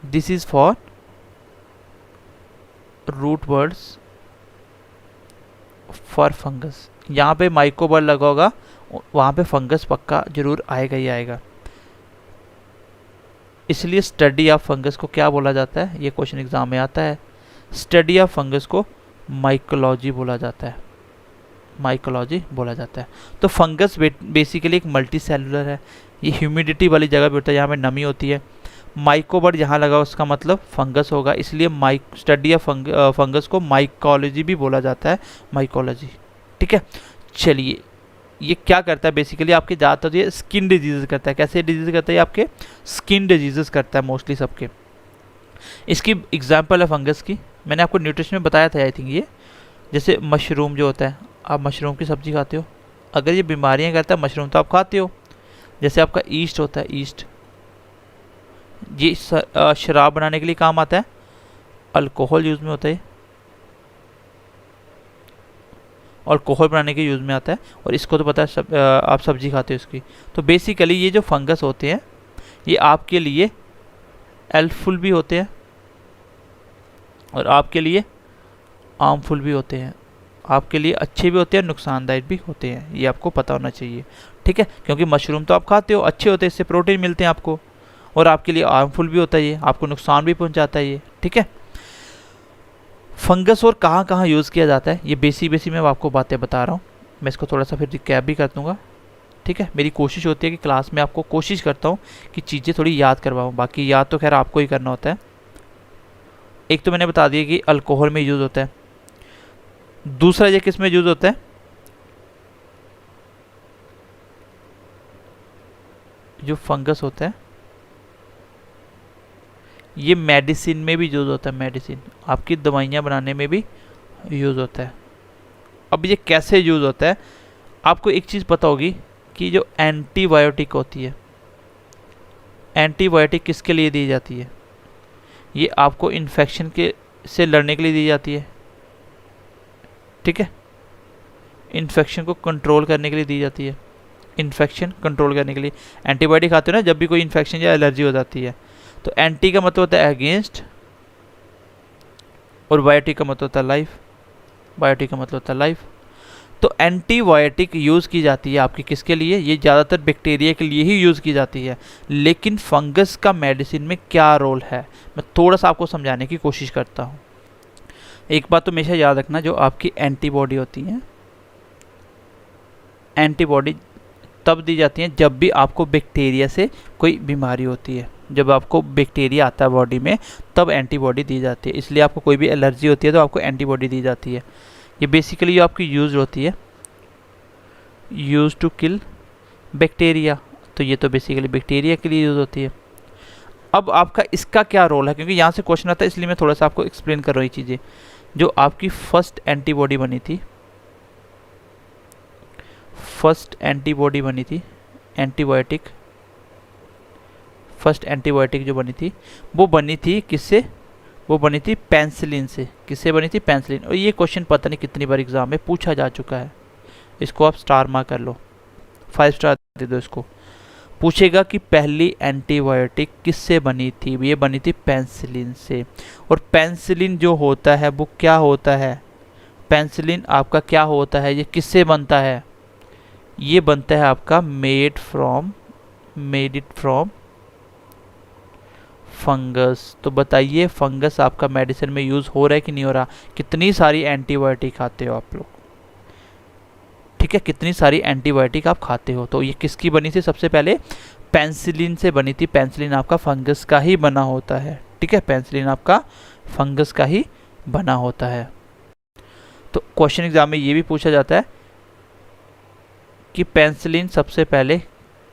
this is for root words for fungus. यहाँ पे माइको वर्ड लगा होगा, वहाँ पे फंगस पक्का जरूर आएगा ही आएगा। इसलिए स्टडी ऑफ फंगस को क्या बोला जाता है, ये क्वेश्चन एग्जाम में आता है। स्टडी ऑफ फंगस को माइकोलॉजी बोला जाता है, माइकोलॉजी बोला जाता है। तो फंगस बेसिकली एक मल्टी सेलुलर है, ये ह्यूमिडिटी वाली जगह पे होता है, यहाँ पे नमी होती है। माइको वर्ड यहाँ लगा, उसका मतलब फंगस होगा, इसलिए स्टडी ऑफ फंगस को माइकोलॉजी भी बोला जाता है, माइकोलॉजी। ठीक है, चलिए ये क्या करता है बेसिकली, आपके ज़्यादातर ये स्किन डिजीज़ करता है। कैसे डिजीज़ करता है, आपके स्किन डिजीज़ करता है मोस्टली सबके। इसकी एग्जांपल है फंगस की, मैंने आपको न्यूट्रिशन में बताया था आई थिंक, ये जैसे मशरूम जो होता है, आप मशरूम की सब्ज़ी खाते हो, अगर ये बीमारियां करता है मशरूम तो आप खाते हो। जैसे आपका ईस्ट होता है, ईस्ट ये शराब बनाने के लिए काम आता है, अल्कोहल यूज़ में होता है, अल्कोहल बनाने के यूज़ में आता है, और इसको तो पता है आप सब्जी खाते हो इसकी। तो बेसिकली ये जो फंगस होते हैं ये आपके लिए हेल्पफुल भी होते हैं और आपके लिए हार्मफुल भी होते हैं, आपके लिए अच्छे भी होते हैं, नुकसानदायक भी होते हैं, ये आपको पता होना चाहिए। ठीक है, क्योंकि मशरूम तो आप खाते हो, अच्छे होते हैं, इससे प्रोटीन मिलते हैं आपको, और आपके लिए हार्मफुल भी होता है, ये आपको नुकसान भी पहुंचाता है ये। ठीक है, फंगस और कहाँ कहाँ यूज़ किया जाता है, ये बेसिक मैं आपको बातें बता रहा हूँ। मैं इसको थोड़ा सा फिर रिकैप भी कर दूँगा। ठीक है, मेरी कोशिश होती है कि क्लास में आपको कोशिश करता हूँ कि चीज़ें थोड़ी याद करवाऊँ, बाकी याद तो खैर आपको ही करना होता है। एक तो मैंने बता दिया कि अल्कोहल में यूज़ होता है, दूसरा ये किस में यूज़ होता है, जो फंगस होता है ये मेडिसिन में भी यूज़ होता है, मेडिसिन आपकी दवाइयाँ बनाने में भी यूज़ होता है। अब ये कैसे यूज़ होता है, आपको एक चीज़ पता होगी कि जो एंटीबायोटिक होती है, एंटीबायोटिक किसके लिए दी जाती है, ये आपको इन्फेक्शन के से लड़ने के लिए दी जाती है। ठीक है, इन्फेक्शन को कंट्रोल करने के लिए दी जाती है, इन्फेक्शन कंट्रोल करने के लिए एंटीबायोटिक खाते हो ना जब भी कोई इन्फेक्शन या एलर्जी हो जाती है। तो एंटी का मतलब होता है अगेंस्ट, और बायोटिक का मतलब होता है लाइफ, बायोटिक का मतलब होता है लाइफ। तो एंटीबायोटिक यूज़ की जाती है आपकी किसके लिए, ये ज़्यादातर बैक्टीरिया के लिए ही यूज़ की जाती है। लेकिन फंगस का मेडिसिन में क्या रोल है, मैं थोड़ा सा आपको समझाने की कोशिश करता हूँ। एक बात तो हमेशा याद रखना, जो आपकी एंटीबॉडी होती है, एंटीबॉडी तब दी जाती है जब भी आपको बैक्टीरिया से कोई बीमारी होती है, जब आपको बैक्टीरिया आता है बॉडी में तब एंटीबॉडी दी जाती है। इसलिए आपको कोई भी एलर्जी होती है तो आपको एंटीबॉडी दी जाती है। ये बेसिकली जो आपकी यूज होती है, यूज टू किल बैक्टीरिया, तो ये तो बेसिकली बैक्टीरिया के लिए यूज़ होती है। अब आपका इसका क्या रोल है, क्योंकि यहाँ से क्वेश्चन आता है इसलिए मैं थोड़ा सा आपको एक्सप्लेन कर रहा हूँ ये चीज़ें। जो आपकी फर्स्ट एंटीबॉडी बनी थी, फर्स्ट एंटीबॉडी बनी थी, एंटीबायोटिक, फर्स्ट एंटीबायोटिक जो बनी थी वो बनी थी किससे, वो बनी थी पेनिसिलिन से। किससे बनी थी, पेनिसिलिन। और ये क्वेश्चन पता नहीं कितनी बार एग्जाम में पूछा जा चुका है, इसको आप स्टार मार्क कर लो, 5 स्टार दे दो इसको। पूछेगा कि पहली एंटीबायोटिक किससे बनी थी, ये बनी थी पेनिसिलिन से। और पेनिसिलिन जो होता है वो क्या होता है, पेनिसिलिन आपका क्या होता है, ये किससे बनता है, ये बनता है आपका मेड इट फ्रॉम फंगस। तो बताइए फंगस आपका मेडिसिन में यूज़ हो रहा है कि नहीं हो रहा। कितनी सारी एंटीबायोटिक खाते हो आप लोग, ठीक है, कितनी सारी एंटीबायोटिक आप खाते हो। तो ये किसकी बनी थी, सबसे पहले पेनिसिलिन से बनी थी। पेनिसिलिन आपका फंगस का ही बना होता है, ठीक है, पेनिसिलिन आपका फंगस का ही बना होता है। तो क्वेश्चन एग्जाम में ये भी पूछा जाता है कि पेनिसिलिन सबसे पहले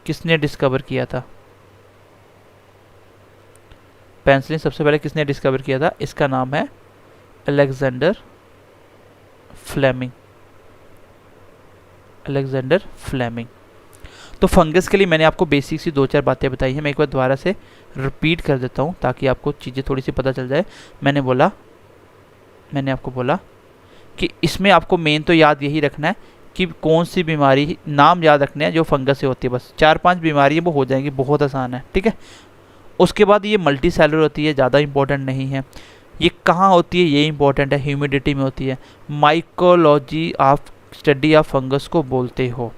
किसने डिस्कवर किया था, पेनिसिलिन सबसे पहले किसने डिस्कवर किया था, इसका नाम है अलेक्जेंडर फ्लेमिंग, अलेक्जेंडर फ्लेमिंग। तो फंगस के लिए मैंने आपको बेसिक सी 2-4 बातें बताई हैं, मैं एक बार दोबारा से रिपीट कर देता हूँ ताकि आपको चीज़ें थोड़ी सी पता चल जाए। मैंने आपको बोला कि इसमें आपको मेन तो याद यही रखना है कि कौन सी बीमारी, नाम याद रखने हैं जो फंगस से होती है, बस 4-5 बीमारी वो हो जाएंगी, बहुत आसान है, ठीक है। उसके बाद ये मल्टी सेलुलर होती है, ज़्यादा इंपॉर्टेंट नहीं है। ये कहाँ होती है, ये इंपॉर्टेंट है, ह्यूमिडिटी में होती है। Mycology of study of fungus को बोलते हो।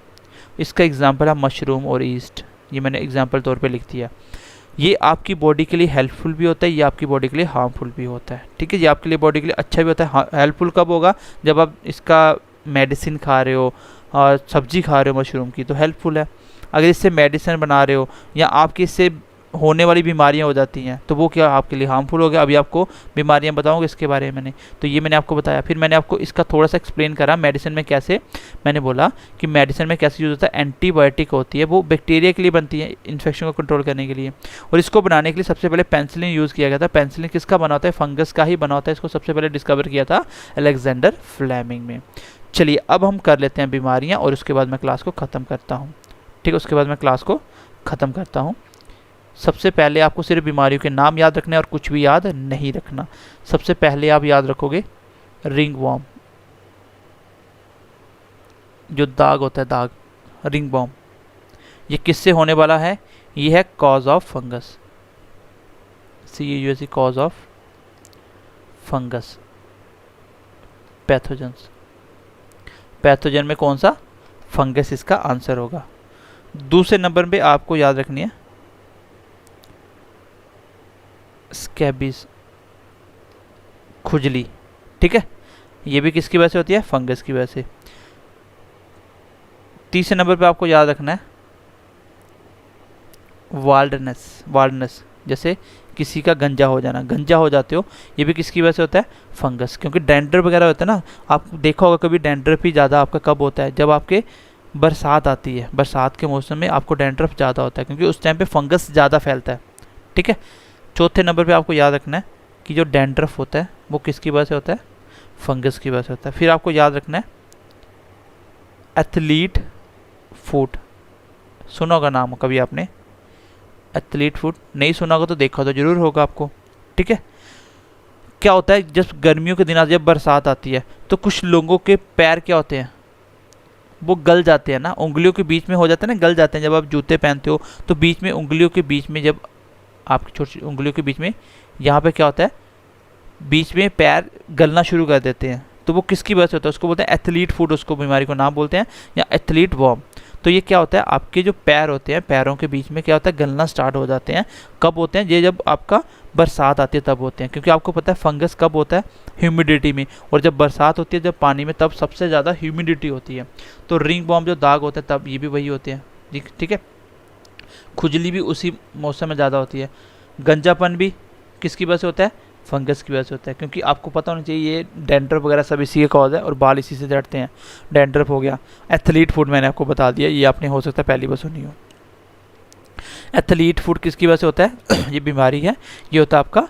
इसका एग्जांपल है मशरूम और ईस्ट, ये मैंने एग्जांपल तौर पे लिख दिया। ये आपकी बॉडी के लिए हेल्पफुल भी होता है, ये आपकी बॉडी के लिए हार्मफुल भी होता है, ठीक है। ये आपके लिए बॉडी के लिए अच्छा भी होता है। हेल्पफुल कब होगा, जब आप इसका मेडिसिन खा रहे हो और सब्जी खा रहे हो मशरूम की, तो हेल्पफुल है। अगर इससे मेडिसिन बना रहे हो या आपकी इससे होने वाली बीमारियां हो जाती हैं, तो वो क्या आपके लिए हार्मफुल हो गया। अभी आपको बीमारियां बताऊंगा इसके बारे में, तो ये मैंने आपको बताया। फिर मैंने आपको इसका थोड़ा सा एक्सप्लेन करा मेडिसिन में कैसे, मैंने बोला कि मेडिसिन में कैसे यूज़ होता है। एंटीबायोटिक होती है, वो बैक्टीरिया के लिए बनती है, इन्फेक्शन को कंट्रोल करने के लिए। और इसको बनाने के लिए सबसे पहले पेंसिलिन यूज़ किया गया था। पेंसिलिन किसका बना होता है, फंगस का ही बना होता है। इसको सबसे पहले डिस्कवर किया था अलेक्जेंडर फ्लेमिंग में। चलिए अब हम कर लेते हैं बीमारियाँ, और उसके बाद मैं क्लास को ख़त्म करता हूँ, ठीक है। उसके बाद मैं क्लास को ख़त्म करता हूँ। सबसे पहले आपको सिर्फ बीमारियों के नाम याद रखने हैं और कुछ भी याद नहीं रखना। सबसे पहले आप याद रखोगे रिंग वॉर्म, जो दाग होता है, दाग, रिंग वॉर्म, ये किससे होने वाला है, ये है cause of fungus, CAUSE, cause of fungus. Pathogens, pathogen में कौन सा, फंगस इसका आंसर होगा। दूसरे नंबर पे आपको याद रखनी है स्कैबीज, खुजली, ठीक है। ये भी किसकी वजह से होती है, फंगस की वजह से। तीसरे नंबर पे आपको याद रखना है वाल्डनेस, वाल्डनेस, जैसे किसी का गंजा हो जाना, गंजा हो जाते हो, ये भी किसकी वजह से होता है, फंगस। क्योंकि डैंड्रफ वगैरह होता है ना, आप देखा होगा कभी, डैंड्रफ ही ज़्यादा आपका कब होता है, जब आपके बरसात आती है, बरसात के मौसम में आपको डैंड्रफ ज़्यादा होता है, क्योंकि उस टाइम पे फंगस ज़्यादा फैलता है, ठीक है। चौथे नंबर पे आपको याद रखना है कि जो डैंड्रफ होता है वो किसकी वजह से होता है, फंगस की वजह से होता है। फिर आपको याद रखना है एथलीट फुट, सुना होगा नाम कभी आपने, एथलीट फुट नहीं सुना होगा तो देखा तो जरूर होगा आपको, ठीक है। क्या होता है, जब गर्मियों के दिन आते, जब बरसात आती है, तो कुछ लोगों के पैर क्या होते हैं, वो गल जाते हैं ना, उंगलियों के बीच में हो जाते हैं ना, गल जाते हैं। जब आप जूते पहनते हो तो बीच में, उंगलियों के बीच में, जब आपकी छोटी उंगलियों के बीच में, यहाँ पे क्या होता है, बीच में पैर गलना शुरू कर देते हैं, तो वो किसकी वजह से होता है, उसको बोलते हैं एथलीट फुट, उसको बीमारी को नाम बोलते हैं, या एथलीट वॉर्म। तो ये क्या होता है, आपके जो पैर होते हैं, पैरों के बीच में क्या होता है, गलना स्टार्ट हो जाते हैं। कब होते हैं ये, जब आपका बरसात आती है तब होते हैं, क्योंकि आपको पता है फंगस कब होता है, ह्यूमिडिटी में, और जब बरसात होती है, जब पानी में, तब सबसे ज़्यादा ह्यूमिडिटी होती है। तो रिंग वॉर्म जो दाग होते हैं, तब ये भी वही होते हैं, ठीक है। खुजली भी उसी मौसम में ज़्यादा होती है। गंजापन भी किसकी वजह से होता है, फंगस की वजह से होता है, क्योंकि आपको पता होना चाहिए ये डैंड्रफ वगैरह सब इसी का कॉज है, और बाल इसी से झड़ते हैं। डैंड्रफ हो गया। एथलीट फुट मैंने आपको बता दिया, ये आपने हो सकता है पहली बार सुनी हो। एथलीट फुट किसकी वजह से होता है, ये बीमारी है, ये होता है आपका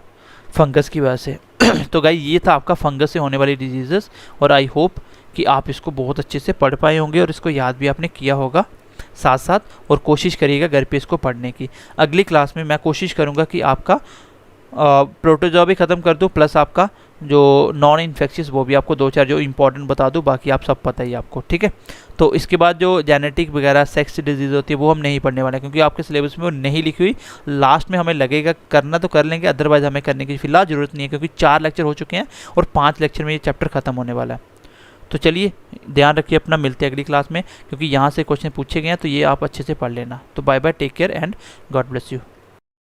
फंगस की वजह से। तो गाइस ये था आपका फंगस से होने वाली डिजीजेस, और आई होप कि आप इसको बहुत अच्छे से पढ़ पाए होंगे और इसको याद भी आपने किया होगा साथ साथ, और कोशिश करिएगा घर पे इसको पढ़ने की। अगली क्लास में मैं कोशिश करूँगा कि आपका प्रोटोजोआ भी ख़त्म कर दूँ, प्लस आपका जो नॉन इन्फेक्शियस वो भी आपको 2-4 जो इंपॉर्टेंट बता दूँ, बाकी आप सब पता ही आपको, ठीक है। तो इसके बाद जो जेनेटिक वगैरह सेक्स डिजीज़ होती है वो हम नहीं पढ़ने वाले, क्योंकि आपके सिलेबस में वो नहीं लिखी हुई। लास्ट में हमें लगेगा करना तो कर लेंगे, अदरवाइज़ हमें करने की फिलहाल ज़रूरत नहीं है, क्योंकि 4 लेक्चर हो चुके हैं और 5 लेक्चर में ये चैप्टर ख़त्म होने वाला है। तो चलिए ध्यान रखिए अपना, मिलते हैं अगली क्लास में, क्योंकि यहाँ से क्वेश्चन पूछे गए हैं, तो ये आप अच्छे से पढ़ लेना। तो bye bye, take care and God bless you.